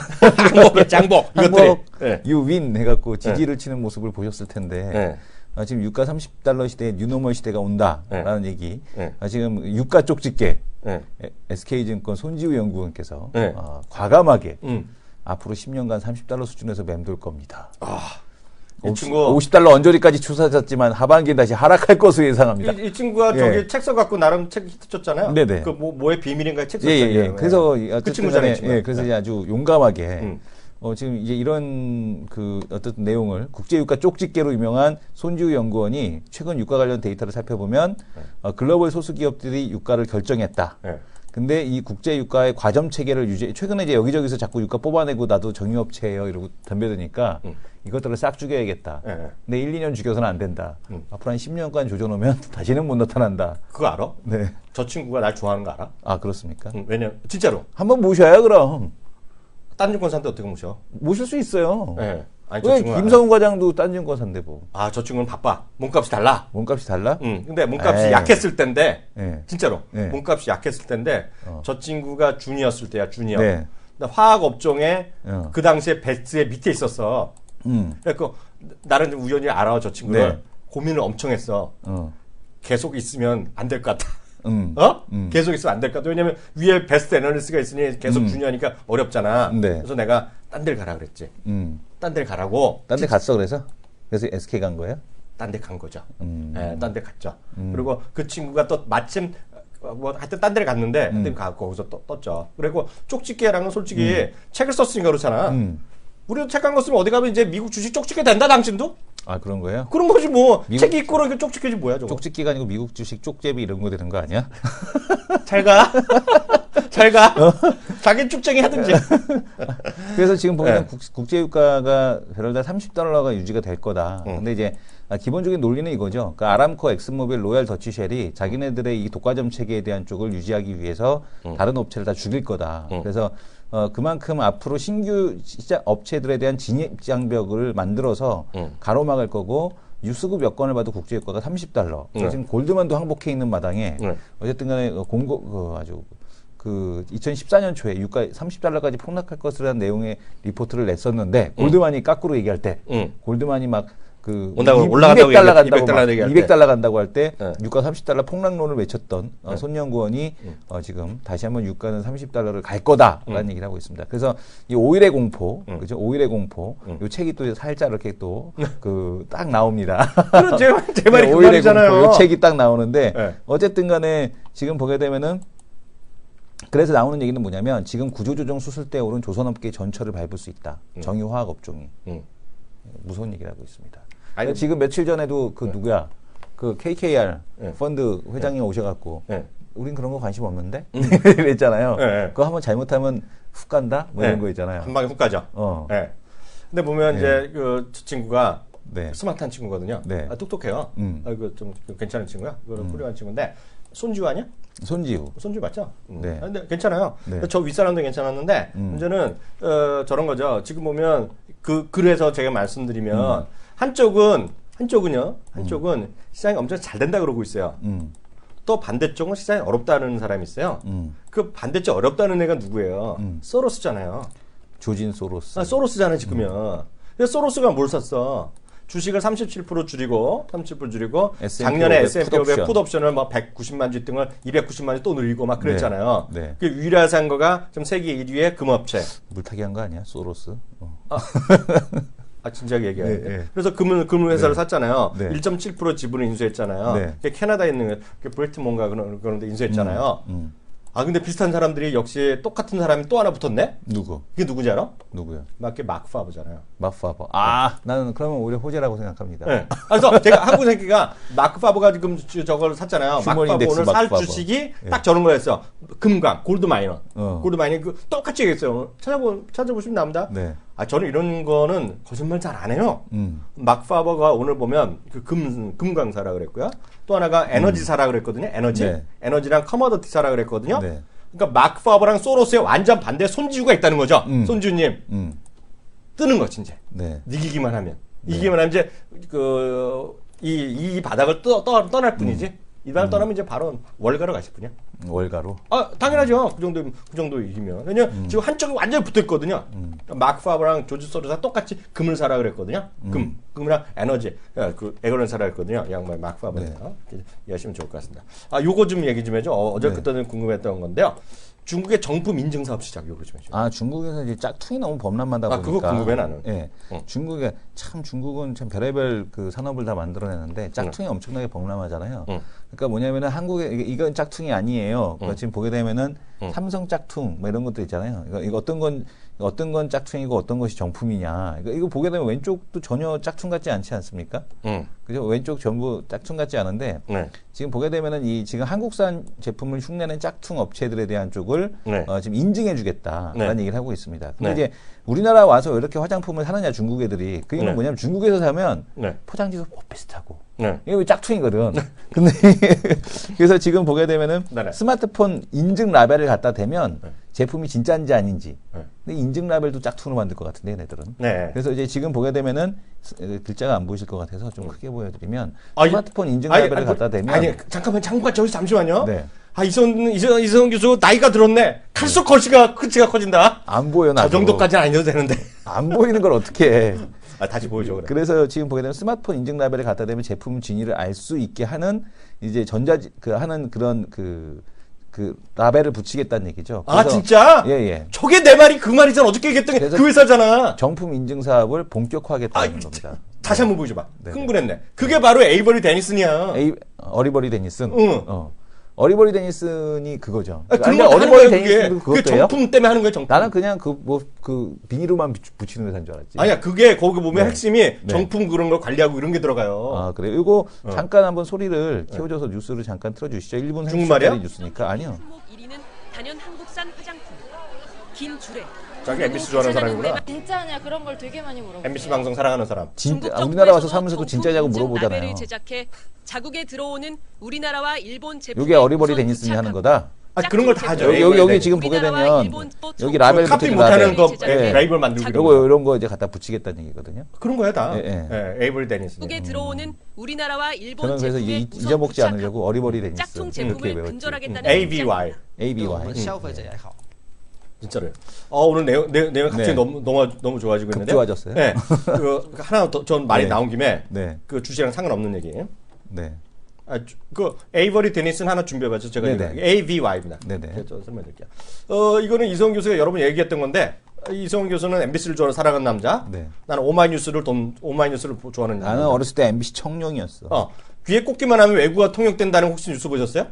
장복 이것들이. 항복 네. 유윈 해갖고 지지를 치는 모습을 보셨을 텐데 네. 지금 유가 30달러 시대 뉴노멀 시대가 온다라는 얘기. 네. 지금 유가 쪽집게 네. SK증권 손지우 연구원께서 네. 과감하게 앞으로 10년간 30달러 수준에서 맴돌 겁니다. 이 친구 50달러 언저리까지 추사졌지만 하반기에 다시 하락할 것으로 예상합니다. 이 친구가 예. 저기 책 써갖고 나름 책 히트 쳤잖아요. 네네. 그 뭐의 비밀인가 책 예, 썼잖아요. 예, 예. 그래서 그 어쨌든 친구잖아요. 간에, 예, 그래서 이제 아주 용감하게 지금 이제 이런 그 어떤 내용을 국제유가 쪽집게로 유명한 손지우 연구원이 최근 유가 관련 데이터를 살펴보면 글로벌 소수 기업들이 유가를 결정했다. 네. 근데 이 국제 유가의 과점 체계를 최근에 이제 여기저기서 자꾸 유가 뽑아내고 나도 정유업체예요 이러고 덤벼드니까 이것들을 싹 죽여야겠다. 네. 근데 1, 2년 죽여서는 안 된다. 앞으로 한 10년간 조져놓으면 다시는 못 나타난다. 그거 알아? 네. 저 친구가 날 좋아하는 거 알아? 아 그렇습니까? 왜냐면 진짜로 한번 모셔야 그럼. 딴 증권사한테 어떻게 모셔? 모실 수 있어요. 네. 아니 저 왜 친구가 김성훈 과장도 딴 증권사인데 뭐. 아, 저 친구는 바빠. 몸값이 달라. 몸값이 달라? 근데 몸값이 에이. 약했을 때인데 네. 진짜로 네. 몸값이 약했을 때인데 저 친구가 준이었을 때야 주니어. 네. 근데 화학 업종에 어. 그 당시에 베스트의 밑에 있었어. 그래서 나는 좀 우연히 알아 저 친구를 네. 고민을 엄청 했어. 어. 계속 있으면 안 될 것 같다. 어? 계속 있으면 안 될 것 같아. 왜냐면 위에 베스트 애널리스트가 있으니 계속 주니어니까 어렵잖아. 네. 그래서 내가 딴 데를 가라 그랬지. 딴 데를 가라고. 딴 데 갔어 그래서? 그래서 SK 간 거예요? 딴 데 간 거죠. 예, 딴 데 갔죠. 그리고 그 친구가 또 마침 뭐 하여튼 딴 데를 갔는데 하여튼 가고 거기서 떴죠. 그리고 쪽집게랑은 솔직히 책을 썼으니까 그렇잖아. 우리도 책 한 거 쓰면 어디 가면 이제 미국 주식 쪽집게 된다 당신도? 아 그런 거예요? 그런 거지 뭐. 책이 있고 이렇게 쪽집게지 뭐야 저거. 쪽집기가 아니고 미국 주식 쪽제비 이런 거 되는 거 아니야? 잘 가. 잘 가. 자기 쭉쟁이 하든지. 그래서 지금 보면 네. 국제유가가 배럴당 30달러가 유지가 될 거다. 근데 이제 기본적인 논리는 이거죠. 그러니까 아람코, 엑슨모빌, 로얄 더치쉘이 자기네들의 이 독과점 체계에 대한 쪽을 유지하기 위해서 다른 업체를 다 죽일 거다. 그래서 그만큼 앞으로 신규 시장 업체들에 대한 진입 장벽을 만들어서 가로막을 거고 유수급 여건을 봐도 국제유가가 30달러. 지금 골드만도 항복해 있는 마당에 어쨌든 간에 아주 그 2014년 초에 유가 30달러까지 폭락할 것이라는 내용의 리포트를 냈었는데 골드만이 거꾸로 얘기할 때 골드만이 막 그 올라간다고 200달러 간다고 200달러 200달러 간다고 할 때 네. 유가 30달러 폭락론을 외쳤던 손 연구원이 지금 다시 한번 유가는 30달러를 갈 거다라는 얘기를 하고 있습니다. 그래서 이 5일의 공포, 그죠? 5일의 공포. 요 책이 또 살짝 이렇게 또 그 딱 나옵니다. 그런 제 말이 그 5일의 말이잖아요. 공포 요 책이 딱 나오는데 네. 어쨌든 간에 지금 보게 되면은 그래서 나오는 얘기는 뭐냐면 지금 구조조정 수술대에 오른 조선업계 전철을 밟을 수 있다. 정유화학 업종이. 무서운 얘기를 하고 있습니다. 아니, 지금 며칠 전에도 그 누구야? 그 KKR 네. 펀드 회장이 오셔갖고 네. 우린 그런 거 관심 없는데? 이랬잖아요. 네. 그거 한번 잘못하면 훅 간다? 뭐 이런 거 있잖아요. 한 방에 훅 가죠. 어. 네. 근데 보면 이제 그 친구가 네. 스마트한 친구거든요. 네. 똑똑해요. 그 좀 괜찮은 친구야. 그거는 훌륭한 친구인데 손지우 아니야? 손지우. 손지우 맞죠? 네. 근데 괜찮아요. 네. 저 윗사람도 괜찮았는데 문제는 저런 거죠. 지금 보면 그래서 제가 말씀드리면 한쪽은 시장이 엄청 잘 된다 그러고 있어요. 또 반대쪽은 시장이 어렵다는 사람이 있어요. 그 반대쪽 어렵다는 애가 누구예요? 소로스잖아요. 조진 소로스. 소로스잖아요, 지금은. 그래서 소로스가 뭘 샀어? 주식을 37% 줄이고 S&P 작년에 500 S&P 500 풋옵션. 풋옵션을 막 190만 주 등을 290만 주 또 늘리고 막 그랬잖아요. 네, 네. 그 유일한 거가 좀 세계 1위의 금업체. 물타기 한 거 아니야? 소로스. 아 진작에 얘기해야 돼. 네, 네. 그래서 금융 회사를 네. 샀잖아요. 네. 1.7% 지분을 인수했잖아요. 네. 그게 캐나다에 있는 그 브레트몬가 그런 데 인수했잖아요. 아 근데 비슷한 사람들이 역시 똑같은 사람이 또 하나 붙었네. 누구? 이게 누구지 알아? 누구요? 맞게 마크 파버잖아요. 마파버. 아, 나는 그러면 오히려 호재라고 생각합니다. 네. 그래서 제가 한국 생기가 마크 파버가 지금 저걸 샀잖아요. 마크 휴먼 파버 인덱스 오늘 살 마크 파버. 주식이 딱 저런 거였어요. 금강, 골드 마이너. 어. 골드 마이너 그 똑같이 얘기했어요. 찾아보시면 나옵니다. 네. 아 저는 이런 거는 거짓말 잘 안 해요. 마크 파버가 오늘 보면 그 금강사라 그랬고요. 또 하나가 에너지사라 그랬거든요. 네. 에너지랑 커머더티사라 그랬거든요. 네. 그러니까 마크 파버랑 소로스의 완전 반대 손지우가 있다는 거죠. 손지우님 뜨는 거지 이제. 네. 이기기만 하면 이기기만 하면 이제 이 바닥을 떠날 뿐이지. 이 바닥 떠나면 이제 바로 월가로 가실 뿐이야. 월가로. 아 당연하죠. 그 정도 이기면. 왜냐면 지금 한쪽이 완전히 붙어있거든요. 마크 파버랑 조지 소로스가 똑같이 금을 사라 그랬거든요. 금이랑 에너지. 그 에거런 사라 그랬거든요. 양말 마크 파버네요. 이해하시면 좋을 것 같습니다. 아 요거 좀 얘기 좀 해줘. 어저께부터는 궁금했던 건데요. 중국의 정품 인증 사업 시작 요거 좀 해줘. 아, 중국에서 이제 짝퉁이 너무 범람하다 보니까. 그거 궁금해 나는. 예. 중국은 참 별의별 그 산업을 다 만들어내는데 짝퉁이 엄청나게 범람하잖아요. 그러니까 뭐냐면은 한국에 이건 짝퉁이 아니에요. 그러니까 지금 보게 되면은 삼성 짝퉁 뭐 이런 것도 있잖아요. 이거 어떤 건 짝퉁이고 어떤 것이 정품이냐. 이거 보게 되면 왼쪽도 전혀 짝퉁 같지 않지 않습니까? 그죠? 왼쪽 전부 짝퉁 같지 않은데 네. 지금 보게 되면은 지금 한국산 제품을 흉내낸 짝퉁 업체들에 대한 쪽을 네. 지금 인증해주겠다라는 네. 얘기를 하고 있습니다. 근데 네. 이제 우리나라 와서 왜 이렇게 화장품을 사느냐 중국 애들이 그 이유는 네. 뭐냐면 중국에서 사면 네. 포장지도 비슷하고 네. 이게 왜 짝퉁이거든. 근데 그래서 지금 보게 되면은 네네. 스마트폰 인증 라벨을 갖다 대면 네. 제품이 진짜인지 아닌지. 네. 근데 인증 라벨도 짝퉁으로 만들 것 같은데 얘네들은. 네. 그래서 이제 지금 보게 되면은 글자가 안 보이실 것 같아서 좀 크게 보여드리면 아니, 스마트폰 인증 라벨을 갖다 대면 잠깐만 잠시만요. 네. 아 이성 교수 나이가 들었네. 갈수록 거치가 커진다. 안 보여 저 나도. 정도까지는 아니어도 되는데. 안 보이는 걸 어떻게 해. 아 다시 보여줘 그래. 그래서 지금 보게 되면 스마트폰 인증 라벨을 갖다 대면 제품 진위를 알 수 있게 하는 이제 하는 그런 그 라벨을 붙이겠다는 얘기죠. 아 진짜? 예. 저게 내 말이 그 말이잖아. 어저께 얘기했던 게 그래서 그 회사잖아. 정품 인증 사업을 본격화하겠다는 겁니다. 다시 한번 보여줘봐. 네. 흥분했네. 그게 바로 에이버리 데니슨이야. 어리버리 데니슨. 응. 어리버리 데니슨이 그거죠. 그런 근데 걸 하는 거예요. 데니슨도 그게 그것도 해요? 정품 때문에 하는 거예요. 정품. 나는 그냥 비닐로만 붙이는 회사인 줄 알았지. 아니야 그게 거기 보면 네. 핵심이 정품 그런 걸 관리하고 이런 게 들어가요. 아, 그래요? 이거 잠깐 한번 소리를 키워줘서 뉴스를 잠깐 틀어주시죠. 1분 중국말이야? 30초짜리 뉴스니까. 아니요. 항목 1위는 단연 한국산 화장품 김주래. 자기 MBC 좋아하는 사람이구나. 진짜냐 그런 걸 되게 많이 물어보세요. MBC 방송 사랑하는 사람. 우리나라 와서 사면서도 진짜냐고 물어보잖아요. 라벨을 제작해 자국에 들어오는 우리나라와 일본 제품. 이게 어리버리 데니슨이 하는 거다. 아 그런 걸 다 하죠. 여기 지금 보게 되면 여기 라벨 카피 붙은 못하는 라벨. 거 예. 레이블 만들고 요거 이런 거 이제 갖다 붙이겠다는 얘기거든요. 그런 거야 다. 예. 에이버리 데니슨. 자국에 들어오는 우리나라와 일본 저는 그래서 제품에 잊어먹지 않으려고 어리버리 데니슨 짝퉁 이렇게 제품을 외웠지. 근절하겠다는 ABY. ABY. 진짜로요. 오늘 내용 갑자기 네. 너무 좋아지고 있는데. 좋아졌어요? 네. 그 하나 더 전 말이 네. 나온 김에 네. 그 주제랑 상관없는 얘기예요. 네. 그 에이버리 데니슨 하나 준비해봤죠. 제가 네네. 이거 AVY입니다. 네네. 저 설명드릴게요. 이거는 이성훈 교수가 여러 번 얘기했던 건데 이성훈 교수는 MBC를 좋아하는 사랑하는 남자. 네. 나는 오마이뉴스를 좋아하는 남자. 나는 어렸을 때 MBC 청룡이었어. 귀에 꽂기만 하면 외국어 통역된다는 혹시 뉴스 보셨어요?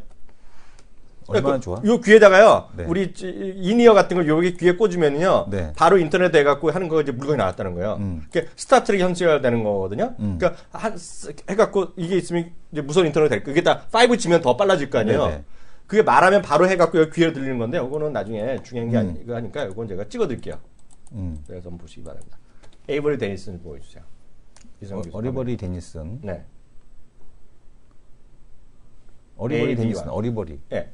얼마나 좋아? 요 귀에다가요. 네. 우리 이니어 같은 걸 여기 귀에 꽂으면요. 네. 바로 인터넷 해갖고 하는 거 이제 물건이 나왔다는 거예요. 그게 스타트랙 형식화 되는 거거든요. 그러니까 해갖고 이게 있으면 이제 무선 인터넷 될 거. 이게 다 5G면 더 빨라질 거 아니에요. 네네. 그게 말하면 바로 해갖고 여기 귀에 들리는 건데, 이거는 나중에 중요한 게 아니고 하니까 이건 제가 찍어드릴게요. 그래서 한번 보시기 바랍니다. 에이버리 데니슨 보여주세요. 어리버리 데니슨. 네. 어리버리 ABY. 데니슨. 어리버리. 예.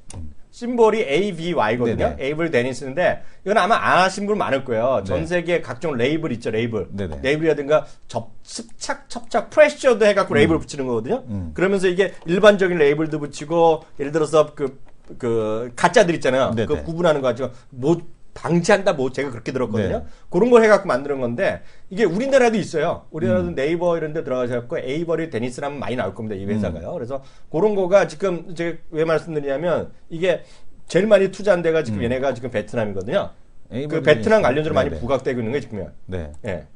심볼이 AVY거든요. 네네. 에이블 데니슨인데 이건 아마 안 하신 분 많을 거예요. 전 세계 각종 레이블 있죠, 레이블. 네네. 레이블이라든가 첩착, 프레셔도 해갖고 레이블 붙이는 거거든요. 그러면서 이게 일반적인 레이블도 붙이고 예를 들어서 그 가짜들 있잖아요. 네네. 그 구분하는 거 가지고 방지한다 뭐 제가 그렇게 들었거든요. 네. 그런 걸 해갖고 만드는 건데 이게 우리나라도 있어요. 우리나라도 네이버 이런 데 들어가셔갖고 에이버리 데니스라면 많이 나올 겁니다. 이 회사가요. 그래서 그런 거가 지금 제가 왜 말씀드리냐면 이게 제일 많이 투자한 데가 지금 얘네가 지금 베트남이거든요. 그 베트남 관련주로 많이 부각되고 있는 게 지금요. 네. 예.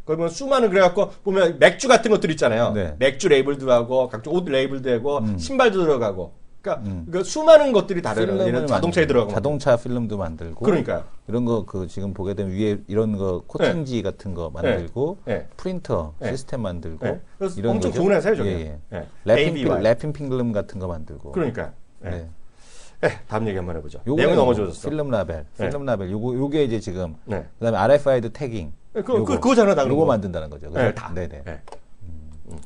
그러면 수많은 그래갖고 보면 맥주 같은 것들 있잖아요. 네. 맥주 레이블도 하고 각종 옷 레이블도 하고 신발도 들어가고. 그러니까 수많은 것들이 다른 예를 자동차에 들어가고. 자동차 필름도 만들고. 그러니까요. 이런 거 그 지금 보게 되면 위에 이런 거 코팅지 같은 거 만들고 프린터 시스템 만들고 그래서 이런 엄청 거죠. 좋은 회사예요, 저게. 예, 예. ABY. 래핑 필름 같은 거 만들고. 그러니까요. 네. 다음 얘기 한번 해보죠. 요거는 내용이 너무 좋았어. 필름 라벨. 요게 이제 지금 네. 그다음에 RFID 태깅. 그거잖아, 다. 요거 만든다는 거죠. 네, 다. 네네. 네.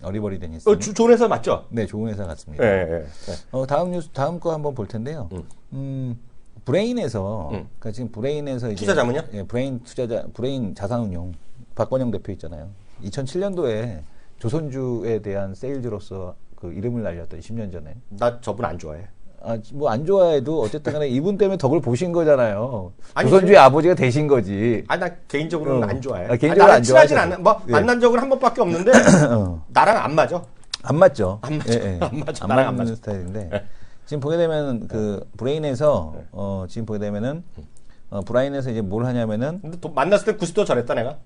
어리버리 데니스. 좋은 회사 맞죠? 네, 좋은 회사 같습니다. 네. 다음 거 한번 볼 텐데요. 브레인에서 그러니까 지금 브레인에서 이제 투자자문요? 예, 브레인 자산운용 박건영 대표 있잖아요. 2007년도에 조선주에 대한 세일즈로서 그 이름을 날렸던 10년 전에. 나 저분 안 좋아해. 뭐 안 좋아해도 어쨌든 간에 이분 때문에 덕을 보신 거잖아요. 아니, 조선주의 아버지가 되신 거지. 나 개인적으로는 안 좋아해. 개인적으로 안 친하진 좋아하죠. 않아. 만난 적은 한 번밖에 없는데 나랑 안 맞아. 안 맞죠. 안 맞죠. 예, 예. 안 맞죠. 안 나랑 안 맞는 맞죠. 스타일인데 지금 보게 되면 그 브레인에서 지금 보게 되면은 브라인에서 이제 뭘 하냐면은 근데 만났을 때 90도 잘했다 내가.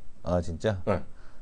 진짜. 네.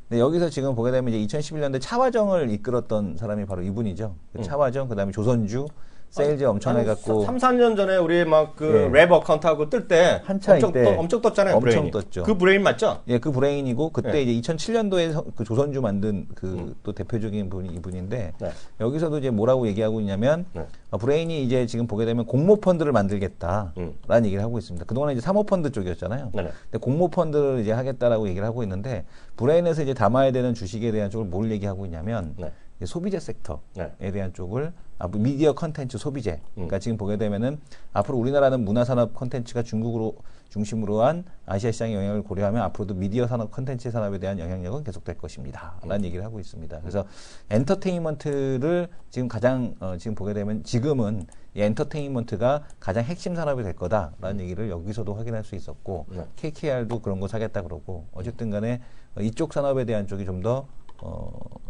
근데 여기서 지금 보게 되면 이제 2011년대 차화정을 이끌었던 사람이 바로 이분이죠. 그 차화정, 그다음에 조선주 세일즈 엄청나게 갖고 3, 4년 전에 우리 막 그 랩 어카운트하고 뜰 때 한참 이때 엄청 떴잖아요. 엄청 브레인이. 떴죠. 그 브레인 맞죠? 예, 그 브레인이고 그때 네. 이제 2007년도에 그 조선주 만든 그 또 대표적인 분이 이분인데 네. 여기서도 이제 뭐라고 얘기하고 있냐면 네. 브레인이 이제 지금 보게 되면 공모펀드를 만들겠다라는 얘기를 하고 있습니다. 그동안 이제 사모펀드 쪽이었잖아요. 네네. 근데 공모펀드를 이제 하겠다라고 얘기를 하고 있는데 브레인에서 이제 담아야 되는 주식에 대한 쪽을 뭘 얘기하고 있냐면 네. 이제 소비재 섹터에 네. 대한 쪽을 미디어 컨텐츠 소비재. 그러니까 지금 보게 되면은 앞으로 우리나라는 문화산업 컨텐츠가 중국으로 중심으로 한 아시아 시장의 영향을 고려하면 앞으로도 미디어 산업 컨텐츠 산업에 대한 영향력은 계속될 것입니다. 라는 얘기를 하고 있습니다. 그래서 엔터테인먼트를 지금 가장 지금 보게 되면 지금은 이 엔터테인먼트가 가장 핵심 산업이 될 거다라는 얘기를 여기서도 확인할 수 있었고 KKR도 그런 거 사겠다 그러고 어쨌든 간에 이쪽 산업에 대한 쪽이 좀 더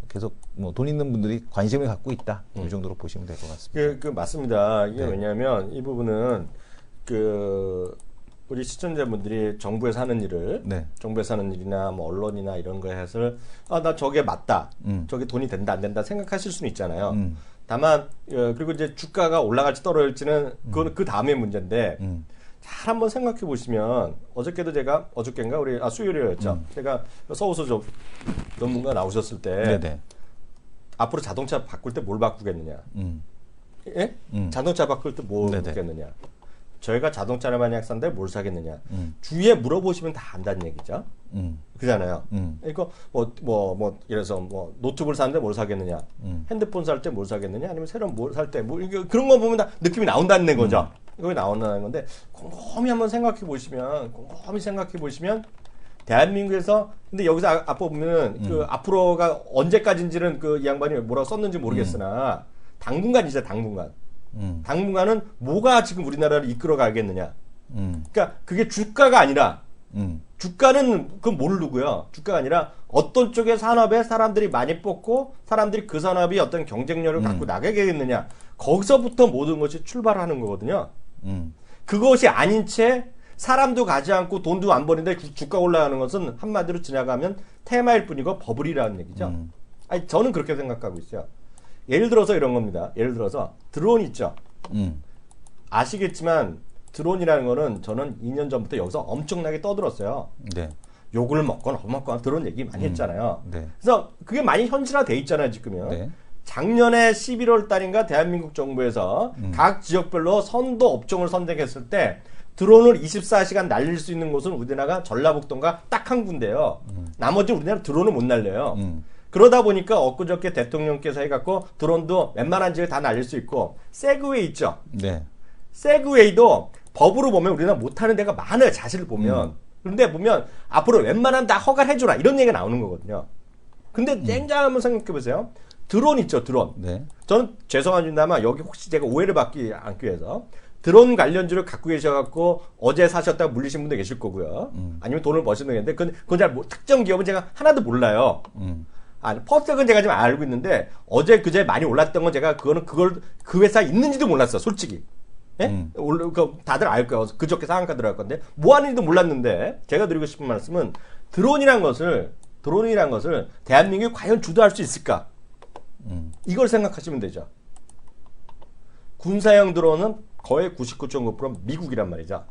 계속 뭐 돈 있는 분들이 관심을 갖고 있다. 이 정도로 보시면 될 것 같습니다. 맞습니다. 이게 네. 왜냐하면 이 부분은 우리 시청자분들이 정부에서 하는 일을 네. 정부에서 하는 일이나 뭐 언론이나 이런 거에 해서 나 저게 맞다. 저게 돈이 된다 안 된다 생각하실 수는 있잖아요. 다만 그리고 이제 주가가 올라갈지 떨어질지는 그건 그 다음의 문제인데 잘 한번 생각해 보시면 어저께도 제가 어저께인가 우리 수요일이었죠. 제가 서울서 전문가 나오셨을 때 네네. 앞으로 자동차 바꿀 때 뭘 바꾸겠느냐? 예? 자동차 바꿀 때 뭘 네네. 바꾸겠느냐? 저희가 자동차를 만약 산데 뭘 사겠느냐? 주위에 물어보시면 다 안다는 얘기죠. 그잖아요. 그러니까 예를 들어서 뭐 노트북을 사는데 뭘 사겠느냐? 핸드폰 살 때 뭘 사겠느냐? 아니면 새로운 뭘 살 때 뭐 그런 거 보면 다 느낌이 나온다는 거죠. 이거 나온다는 건데 곰곰이 한번 생각해 보시면 대한민국에서 근데 여기서 아까 보면은 그 앞으로가 언제까지인지는 그 이 양반이 뭐라고 썼는지 모르겠으나 당분간이죠, 당분간. 당분간은 뭐가 지금 우리나라를 이끌어 가겠느냐. 그러니까 그게 주가가 아니라 주가는 그건 모르고요. 주가가 아니라 어떤 쪽의 산업에 사람들이 많이 뽑고 사람들이 그 산업이 어떤 경쟁력을 갖고 나가겠느냐. 거기서부터 모든 것이 출발하는 거거든요. 그것이 아닌 채 사람도 가지 않고 돈도 안 버는데 주가 올라가는 것은 한마디로 지나가면 테마일 뿐이고 버블이라는 얘기죠. 아니, 저는 그렇게 생각하고 있어요. 예를 들어서 이런 겁니다. 예를 들어서 드론 있죠. 아시겠지만 드론이라는 거는 저는 2년 전부터 여기서 엄청나게 떠들었어요. 네. 욕을 먹거나 먹거나 드론 얘기 많이 했잖아요. 네. 그래서 그게 많이 현실화돼 있잖아요, 지금요. 네. 작년에 11월 달인가 대한민국 정부에서 각 지역별로 선도 업종을 선정했을 때 드론을 24시간 날릴 수 있는 곳은 우리나라가 전라북도가 딱 한 군데요. 나머지 우리나라 드론을 못 날려요. 그러다 보니까 엊그저께 대통령께서 해갖고 드론도 웬만한 지역에 다 날릴 수 있고 세그웨이 있죠. 네. 세그웨이도 법으로 보면 우리나라 못하는 데가 많아요. 자세를 보면. 그런데 보면 앞으로 웬만하면 다 허가를 해줘라 이런 얘기가 나오는 거거든요. 근데 냉장 한번 생각해보세요. 드론 있죠, 드론. 네. 저는 죄송합니다만 여기 혹시 제가 오해를 받지 않기 위해서 드론 관련주를 갖고 계셔갖고 어제 사셨다가 물리신 분도 계실 거고요. 아니면 돈을 버시는 게 있는데 그건 잘 특정 기업은 제가 하나도 몰라요. 퍼스텍은 제가 지금 알고 있는데 어제 그제 많이 올랐던 건 제가 그걸 그 회사 있는지도 몰랐어, 솔직히. 예? 다들 알 거예요. 그저께 상한가 들어갈 건데 뭐 하는지도 몰랐는데 제가 드리고 싶은 말씀은 드론이란 것을 대한민국이 과연 주도할 수 있을까? 이걸 생각하시면 되죠. 군사형 드론은 거의 99.9% 미국이란 말이죠.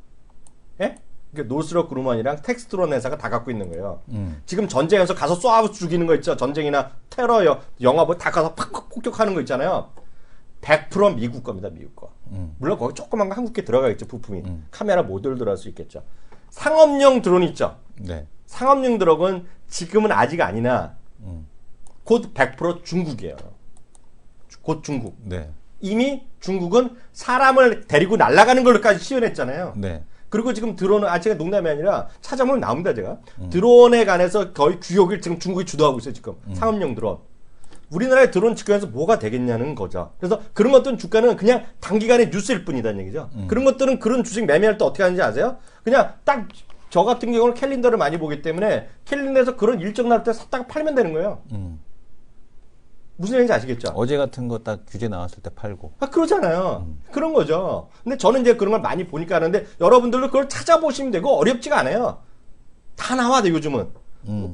예? 노스럽 그루먼이랑 텍스트론 회사가 다 갖고 있는 거예요. 지금 전쟁에서 가서 쏘아 죽이는 거 있죠. 전쟁이나 테러 영화 다 가서 팍팍 폭격하는 거 있잖아요. 100% 미국 겁니다. 미국 거. 물론 거기 조그만 거 한국에 들어가겠죠. 부품이. 카메라 모듈 들어갈 수 있겠죠. 상업용 드론 있죠. 네. 상업용 드론은 지금은 아직 아니나 곧 100% 중국이에요. 곧 중국. 네. 이미 중국은 사람을 데리고 날아가는 걸로까지 시연했잖아요. 네. 그리고 지금 드론은 제가 농담이 아니라 찾아보면 나옵니다. 제가 드론에 관해서 거의 규격을 지금 중국이 주도하고 있어요. 지금 상업용 드론. 우리나라의 드론 측면에서 뭐가 되겠냐는 거죠. 그래서 그런 것들은 주가는 그냥 단기간의 뉴스일 뿐이다는 얘기죠. 그런 것들은 그런 주식 매매할 때 어떻게 하는지 아세요? 그냥 딱 저 같은 경우는 캘린더를 많이 보기 때문에 캘린더에서 그런 일정 나올 때 샀다가 팔면 되는 거예요. 무슨 얘기인지 아시겠죠? 어제 같은 거 딱 규제 나왔을 때 팔고. 그러잖아요. 그런 거죠. 근데 저는 이제 그런 걸 많이 보니까 하는데 여러분들도 그걸 찾아보시면 되고 어렵지가 않아요. 다 나와, 요즘은.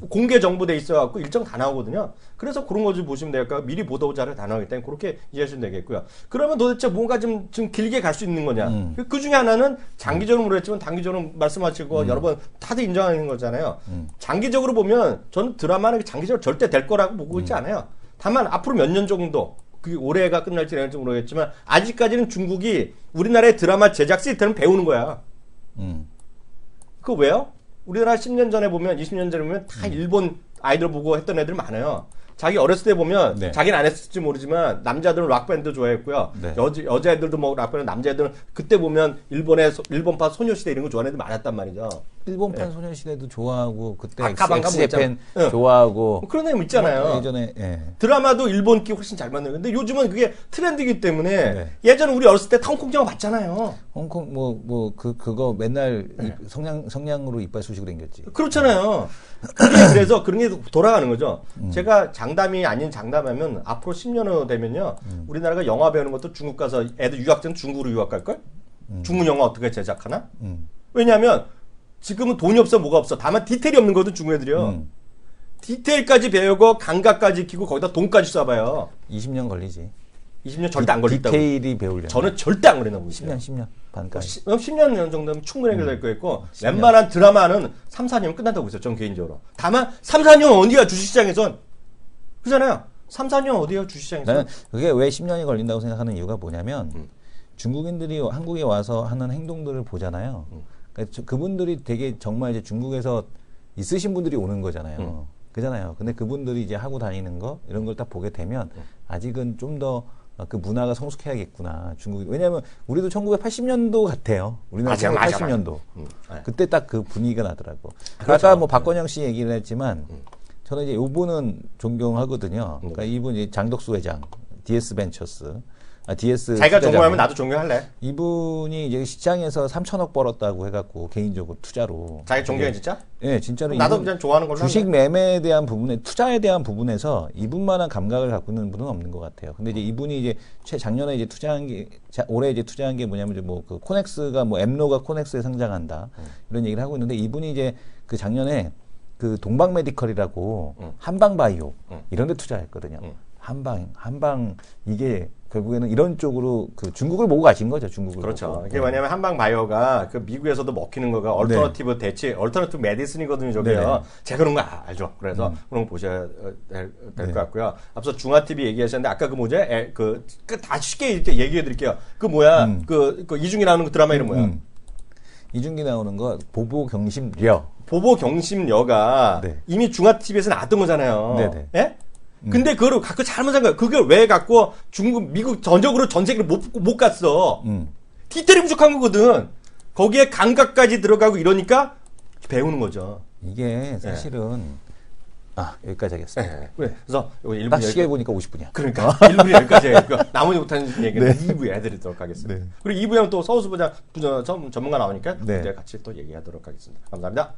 공개 정보돼 있어갖고 일정 다 나오거든요. 그래서 그런 거 좀 보시면 될까요? 미리 보도 자료 다 나오기 때문에 그렇게 이해하시면 되겠고요. 그러면 도대체 뭔가 좀 길게 갈 수 있는 거냐? 그 중에 하나는 장기적으로 모르겠지만 단기적으로 말씀하시고 여러 번 다들 인정하는 거잖아요. 장기적으로 보면 저는 드라마는 장기적으로 절대 될 거라고 보고 있지 않아요. 다만 앞으로 몇 년 정도, 그게 올해가 끝날지 내일지 모르겠지만 아직까지는 중국이 우리나라의 드라마 제작 시스템을 배우는 거야. 그거 왜요? 우리나라 10년 전에 보면 20년 전에 보면 다 일본 아이돌 보고 했던 애들 많아요. 자기 어렸을 때 보면 네. 자기는 안 했을지 모르지만 남자들은 락밴드 좋아했고요. 네. 여자애들도 뭐 락밴드, 남자애들은 그때 보면 일본파 소녀시대 이런 거 좋아하는 애들 많았단 말이죠. 일본판 소녀시대도 좋아하고 그때 아카방가 뭐 엑스제팬 있잖아. 좋아하고 그런 애 있잖아요. 예전에 드라마도 일본기 훨씬 잘 맞는 건데 요즘은 그게 트렌드이기 때문에 네. 예전에 우리 어렸을 때 홍콩 영화 봤잖아요. 홍콩 그거 맨날 성냥으로 이빨 쑤시고 댕겼지. 그렇잖아요. 그게 그래서 그런 게 돌아가는 거죠. 제가 장담이 아닌 장담하면 앞으로 10년 후 되면요. 우리나라가 영화 배우는 것도 중국 가서 애들 유학생 중국으로 유학 갈걸? 중국 영화 어떻게 제작하나? 왜냐하면 지금은 돈이 없어 뭐가 없어. 다만 디테일이 없는 거든 중국 애들이요. 디테일까지 배우고 감각까지 익히고 거기다 돈까지 쏴봐요. 20년 걸리지. 20년 절대 안 걸린다고. 디테일이 배우려면. 저는 절대 안 걸린다고 보시죠. 10년 반까지. 10년 정도면 충분히 해결될 거였고 웬만한 드라마는 3, 4년 끝난다고 있어요. 전 개인적으로. 다만 3, 4년 어디가 주식시장에선 그잖아요. 3, 4년 어디가 주식시장에선. 나는 그게 왜 10년이 걸린다고 생각하는 이유가 뭐냐면 중국인들이 한국에 와서 하는 행동들을 보잖아요. 그러니까 그분들이 되게 정말 이제 중국에서 있으신 분들이 오는 거잖아요. 그잖아요. 근데 그분들이 이제 하고 다니는 거 이런 걸 딱 보게 되면 아직은 좀 더 그 문화가 성숙해야겠구나. 중국이. 왜냐하면 우리도 1980년도 같아요. 우리나라 1980년도. 그때 딱 그 분위기가 나더라고. 그렇죠. 아까 뭐 박건영 씨 얘기를 했지만 저는 이제 이분은 존경하거든요. 그러니까 이분이 장덕수 회장, DS 벤처스. DS 자기가 투자자고. 존경하면 나도 존경할래. 이분이 이제 시장에서 3천억 벌었다고 해갖고 개인적으로 투자로. 자기 존경해 진짜? 네, 진짜로. 나도 이분 그냥 좋아하는 걸로 주식 할래. 매매에 대한 부분에 투자에 대한 부분에서 이분만한 감각을 갖고 있는 분은 없는 것 같아요. 근데 이제 이분이 이제 작년에 이제 투자한 게 올해 이제 투자한 게 뭐냐면 이제 뭐 그 코넥스가 뭐 엠노가 코넥스에 상장한다 이런 얘기를 하고 있는데 이분이 이제 그 작년에 그 동방메디컬이라고 한방바이오 이런 데 투자했거든요. 한방 이게 결국에는 이런 쪽으로 그 중국을 보고 가신 거죠. 중국을 그렇죠. 보고. 이게 뭐냐면 한방바이오가 그 미국에서도 먹히는 거가 얼터너티브 대치, 얼터너티브 메디슨이거든요. 저게요. 네. 제가 그런 거 알죠. 그래서 그런 거 보셔야 될 것 같고요. 앞서 중화TV 얘기하셨는데 아까 그 뭐죠? 다 쉽게 이렇게 얘기해 드릴게요. 그 뭐야? 그 이중기 나오는 그 드라마 이름 뭐야? 이중기 나오는 거 보보경심려. 보보경심녀가 네. 이미 중화TV에서 나왔던 거잖아요. 네네. 예? 근데 그걸 갖고 잘못한 거야. 그걸 왜 갖고 중국, 미국 전적으로 전 세계를 못 갔어. 디테일이 부족한 거거든. 거기에 감각까지 들어가고 이러니까 배우는 거죠. 이게 사실은 여기까지 하겠습니다. 네. 그래서 이거 1부 딱 시계 보니까 50분이야. 그러니까 1부는 여기까지 해요. 나머지 못하는 얘기는 2부에 해드리도록 하겠습니다. 네. 그리고 2부에는 또 서울수 부장 전문가 나오니까 네. 그때 같이 또 얘기하도록 하겠습니다. 감사합니다.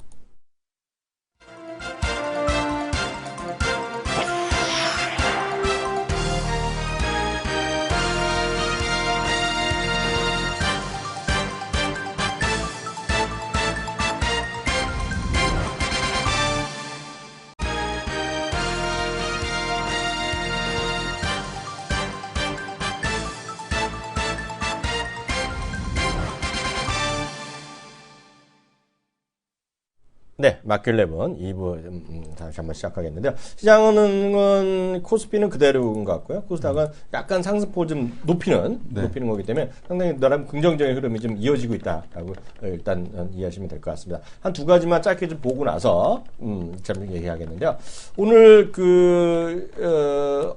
네, 마켓랩은 2부 다시 한번 시작하겠는데요. 시장은 코스피는 그대로인 것 같고요. 코스닥은 약간 상승폭을 좀 높이는 거기 때문에 상당히 나름 긍정적인 흐름이 좀 이어지고 있다라고 일단 이해하시면 될 것 같습니다. 한 두 가지만 짧게 좀 보고 나서 좀 얘기하겠는데요. 오늘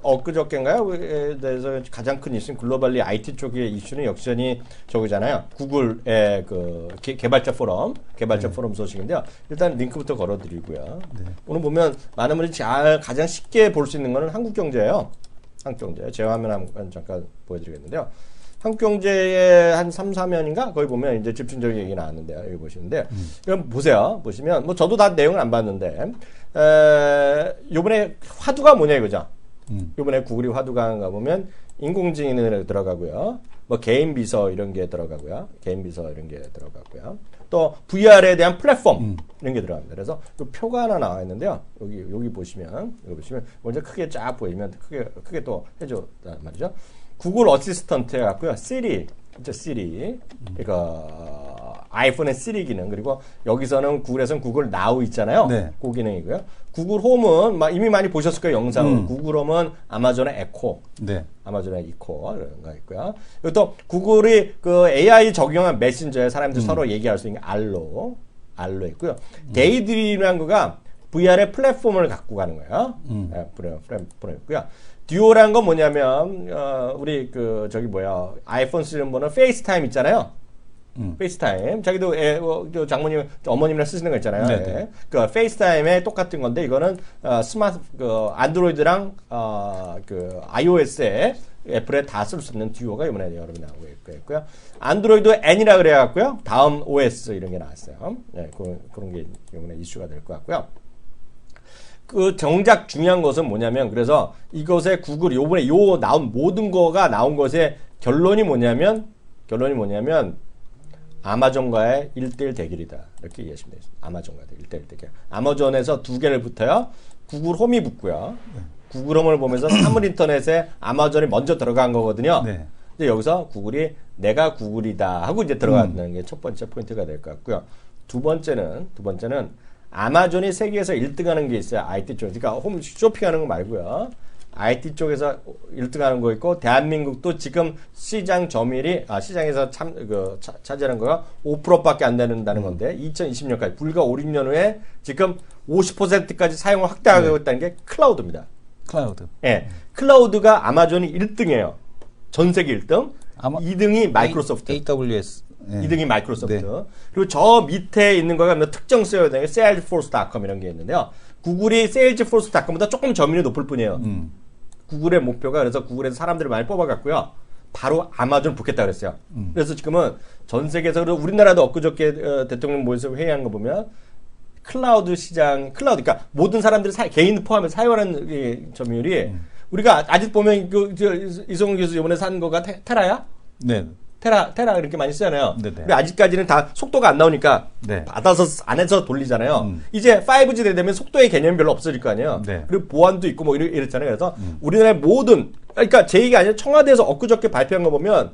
엊그저께인가요?에 대해서 가장 큰 이슈는 글로벌리 IT 쪽의 이슈는 역전이 저거잖아요. 구글의 그 개발자 포럼 소식인데요. 일단 링크부터 걸어드리고요. 오늘 보면 많은 분들이 가장 쉽게 볼 수 있는 거는 한국경제예요. 한국경제. 제 화면 한번 잠깐 보여드리겠는데요. 한국경제의 한 3, 4면인가? 거기 보면 이제 집중적인 얘기 나왔는데요. 여기 보시는데. 이건 보세요. 보시면, 뭐 저도 다 내용을 안 봤는데, 요번에 화두가 뭐냐 이거죠. 요번에 구글이 화두가 가보면 인공지능에 들어가고요. 뭐 개인 비서 이런 게 들어가고요. 또 VR에 대한 플랫폼 이런 게 들어갑니다. 그래서 이 표가 하나 나와 있는데요. 여기 보시면 먼저 크게 쫙 보이면 크게 또 해줬단 말이죠. 구글 어시스턴트 해갖고요. 시리. 그러니까 아이폰의 시리 기능, 그리고 여기서는 구글에서는 구글 나우 있잖아요. 네. 그 기능이고요. 구글 홈은 이미 많이 보셨을 거예요, 영상을. 구글 홈은 아마존의 에코. 네. 아마존의 이코 이런 거 있고요. 그리고 또 구글이 그 AI 적용한 메신저에 사람들이 서로 얘기할 수 있는 알로 있고요. 데이드림이라는 거가 VR의 플랫폼을 갖고 가는 거예요. 플랫폼이 있고요. 듀오라는 건 뭐냐면 우리 아이폰 쓰는 분은 페이스타임 있잖아요. 페이스타임. 자기도 장모님, 어머님이랑 쓰시는 거 있잖아요. 예. 그 페이스타임에 똑같은 건데 이거는 안드로이드랑 iOS에 애플에 다 쓸 수 있는 듀오가 이번에 여러분 나오고 있고요. 안드로이드 N이라 그래갖고요. 다음 OS 이런 게 나왔어요. 네, 그런 게 이번에 이슈가 될 것 같고요. 정작 중요한 것은 뭐냐면, 그래서 이것에 구글이 요번에 나온 모든 거가 나온 것의 결론이 뭐냐면, 아마존과의 1대1 대결이다. 이렇게 이해하시면 되겠습니다. 아마존과의 1대1 대결. 아마존에서 두 개를 붙어요. 구글 홈이 붙고요. 구글 홈을 보면서 사물 인터넷에 아마존이 먼저 들어간 거거든요. 네. 근데 여기서 구글이 내가 구글이다 하고 이제 들어가는 게 첫 번째 포인트가 될 것 같고요. 두 번째는 아마존이 세계에서 1등하는 게 있어요. IT 쪽. 그러니까 홈 쇼핑하는 거 말고요. IT 쪽에서 1등하는 거 있고, 대한민국도 지금 시장 점유율이 시장에서 차지하는 거가 5%밖에 안 된다는 건데 2020년까지 불과 5, 6년 후에 지금 50%까지 사용을 확대하고 있다는 게 클라우드입니다. 클라우드. 예. 클라우드가 아마존이 1등이에요. 전 세계 1등. 2등이 마이크로소프트. AWS. 네. 2등이 마이크로소프트. 네. 그리고 저 밑에 있는 거가 특정 써야 되는 게 salesforce.com 이런 게 있는데요. 구글이 salesforce.com보다 조금 점유율이 높을 뿐이에요. 구글의 목표가, 그래서 구글에서 사람들을 많이 뽑아갔고요. 바로 아마존 붙겠다 그랬어요. 그래서 지금은 전 세계에서, 그리고 우리나라도 엊그저께 대통령 모여서 회의한 거 보면 클라우드, 그러니까 모든 사람들이 개인 포함해서 사용하는 점유율이 우리가 아직 보면 이성훈 교수 이번에 산 거가 테라야? 네. 테라 이렇게 많이 쓰잖아요. 네네. 근데 아직까지는 다 속도가 안 나오니까 네. 받아서 안에서 돌리잖아요. 이제 5G 되면 속도의 개념이 별로 없어질 거 아니에요. 네. 그리고 보안도 있고 뭐 이랬잖아요. 그래서 우리나라의 모든, 그러니까 제 얘기가 아니라 청와대에서 엊그저께 발표한 거 보면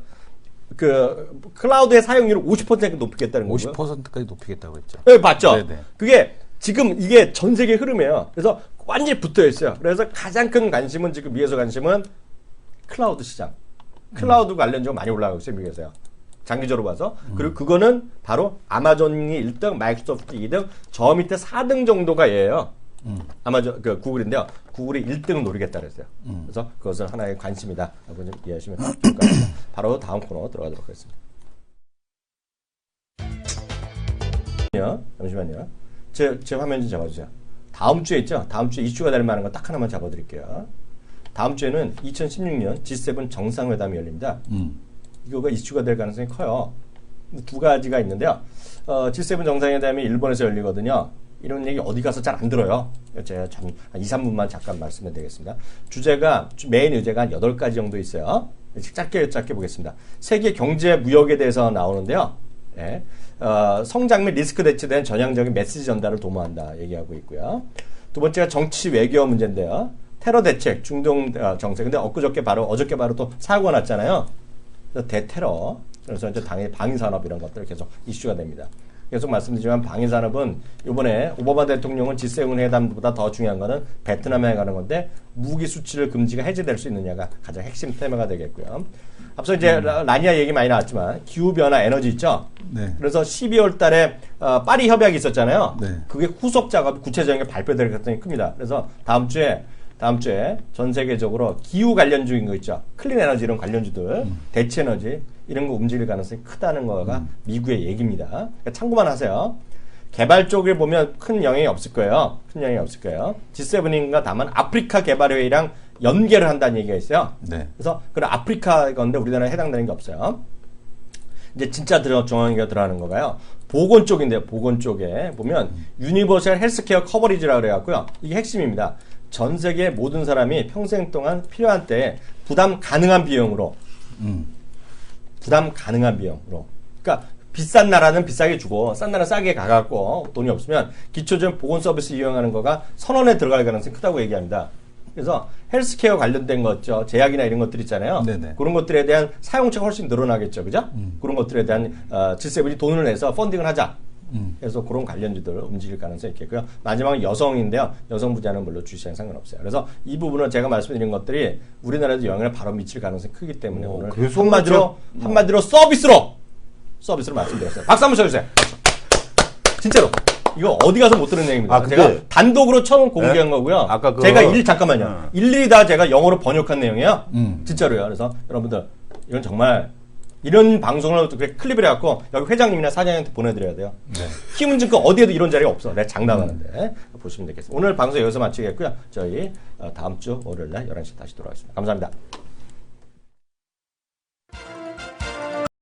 클라우드의 사용률을 50% 높이겠다는 거고요. 50%까지 높이겠다고 했죠. 네, 맞죠? 네네. 그게 지금 이게 전 세계 흐름이에요. 그래서 완전히 붙어 있어요. 그래서 가장 큰 관심은 지금 미국에서 관심은 클라우드 시장. 클라우드 관련주가 많이 올라가고 있어요, 미국에서요. 장기적으로 봐서. 그리고 그거는 바로 아마존이 1등, 마이크로소프트 2등, 저 밑에 4등 정도가 얘예요. 구글인데요. 구글이 1등을 노리겠다 그랬어요. 그래서 그것은 하나의 관심이다. 라고 좀 이해하시면 좋을 것 같습니다. 바로 다음 코너 들어가도록 하겠습니다. 잠시만요. 제 화면 좀 잡아주세요. 다음 주에 있죠. 다음 주에 이슈가 될 만한 거 딱 하나만 잡아드릴게요. 다음 주에는 2016년 G7 정상회담이 열립니다. 이거가 이슈가 될 가능성이 커요. 두 가지가 있는데요. G7 정상회담이 일본에서 열리거든요. 이런 얘기 어디 가서 잘 안 들어요. 제가 한 2, 3분만 잠깐 말씀해 드리겠습니다. 메인 의제가 한 8가지 정도 있어요. 짧게 보겠습니다. 세계 경제 무역에 대해서 나오는데요. 예. 성장 및 리스크 대처에 대한 전향적인 메시지 전달을 도모한다 얘기하고 있고요. 두 번째가 정치 외교 문제인데요. 테러 대책, 중동 정세. 근데 어저께 바로 또 사고가 났잖아요. 그래서 대테러. 그래서 이제 당연히 방위산업 이런 것들 계속 이슈가 됩니다. 계속 말씀드리지만 방위산업은 이번에 오바마 대통령은 G7 회담보다 더 중요한 거는 베트남에 가는 건데 무기 수출 금지가 해제될 수 있느냐가 가장 핵심 테마가 되겠고요. 앞서 이제 라니아 얘기 많이 나왔지만 기후변화 에너지 있죠. 네. 그래서 12월 달에 파리 협약이 있었잖아요. 네. 그게 후속 작업이 구체적인 게 발표될 가능성이 큽니다. 그래서 다음 주에 전 세계적으로 기후 관련주인 거 있죠. 클린 에너지 이런 관련주들, 대체 에너지 이런 거 움직일 가능성이 크다는 거가 미국의 얘기입니다. 그러니까 참고만 하세요. 개발 쪽을 보면 큰 영향이 없을 거예요. G7인가 다만 아프리카 개발회의랑 연계를 한다는 얘기가 있어요. 네. 그래서 그런 아프리카 건데 우리나라에 해당되는 게 없어요. 이제 진짜 정황이가 들어가는 거가요. 보건 쪽인데요. 보건 쪽에 보면 유니버셜 헬스케어 커버리지라고 그래갖고요. 이게 핵심입니다. 전 세계 모든 사람이 평생 동안 필요한 때에 부담 가능한 비용으로. 그러니까 비싼 나라는 비싸게 주고 싼 나라는 싸게 가갖고 돈이 없으면 기초적인 보건 서비스 이용하는 거가 선언에 들어갈 가능성이 크다고 얘기합니다. 그래서 헬스케어 관련된 거 있죠. 제약이나 이런 것들 있잖아요. 네네. 그런 것들에 대한 사용처가 훨씬 늘어나겠죠. 그죠? 그런 것들에 대한 G7이 돈을 내서 펀딩을 하자. 그래서 그런 관련주들 움직일 가능성이 있겠고요. 마지막은 여성인데요. 여성 부자는 물론 주시랑 상관없어요. 그래서 이 부분은 제가 말씀드린 것들이 우리나라에도 영향을 바로 미칠 가능성이 크기 때문에 오늘 한마디로 서비스로 말씀드렸어요. 박수 한번 쳐주세요. 진짜로. 이거 어디 가서 못 들은 얘기입니다. 제가 단독으로 처음 공개한 거고요. 제가 일일이 다 제가 영어로 번역한 내용이에요. 진짜로요. 그래서 여러분들 이건 정말 이런 방송을 클립을 해갖고 여기 회장님이나 사장님한테 보내드려야 돼요. 네. 키움증권 어디에도 이런 자리가 없어. 내가 장담하는데 보시면 되겠습니다. 오늘 방송 여기서 마치겠고요. 저희 다음 주 월요일날 11시 다시 돌아오겠습니다. 감사합니다.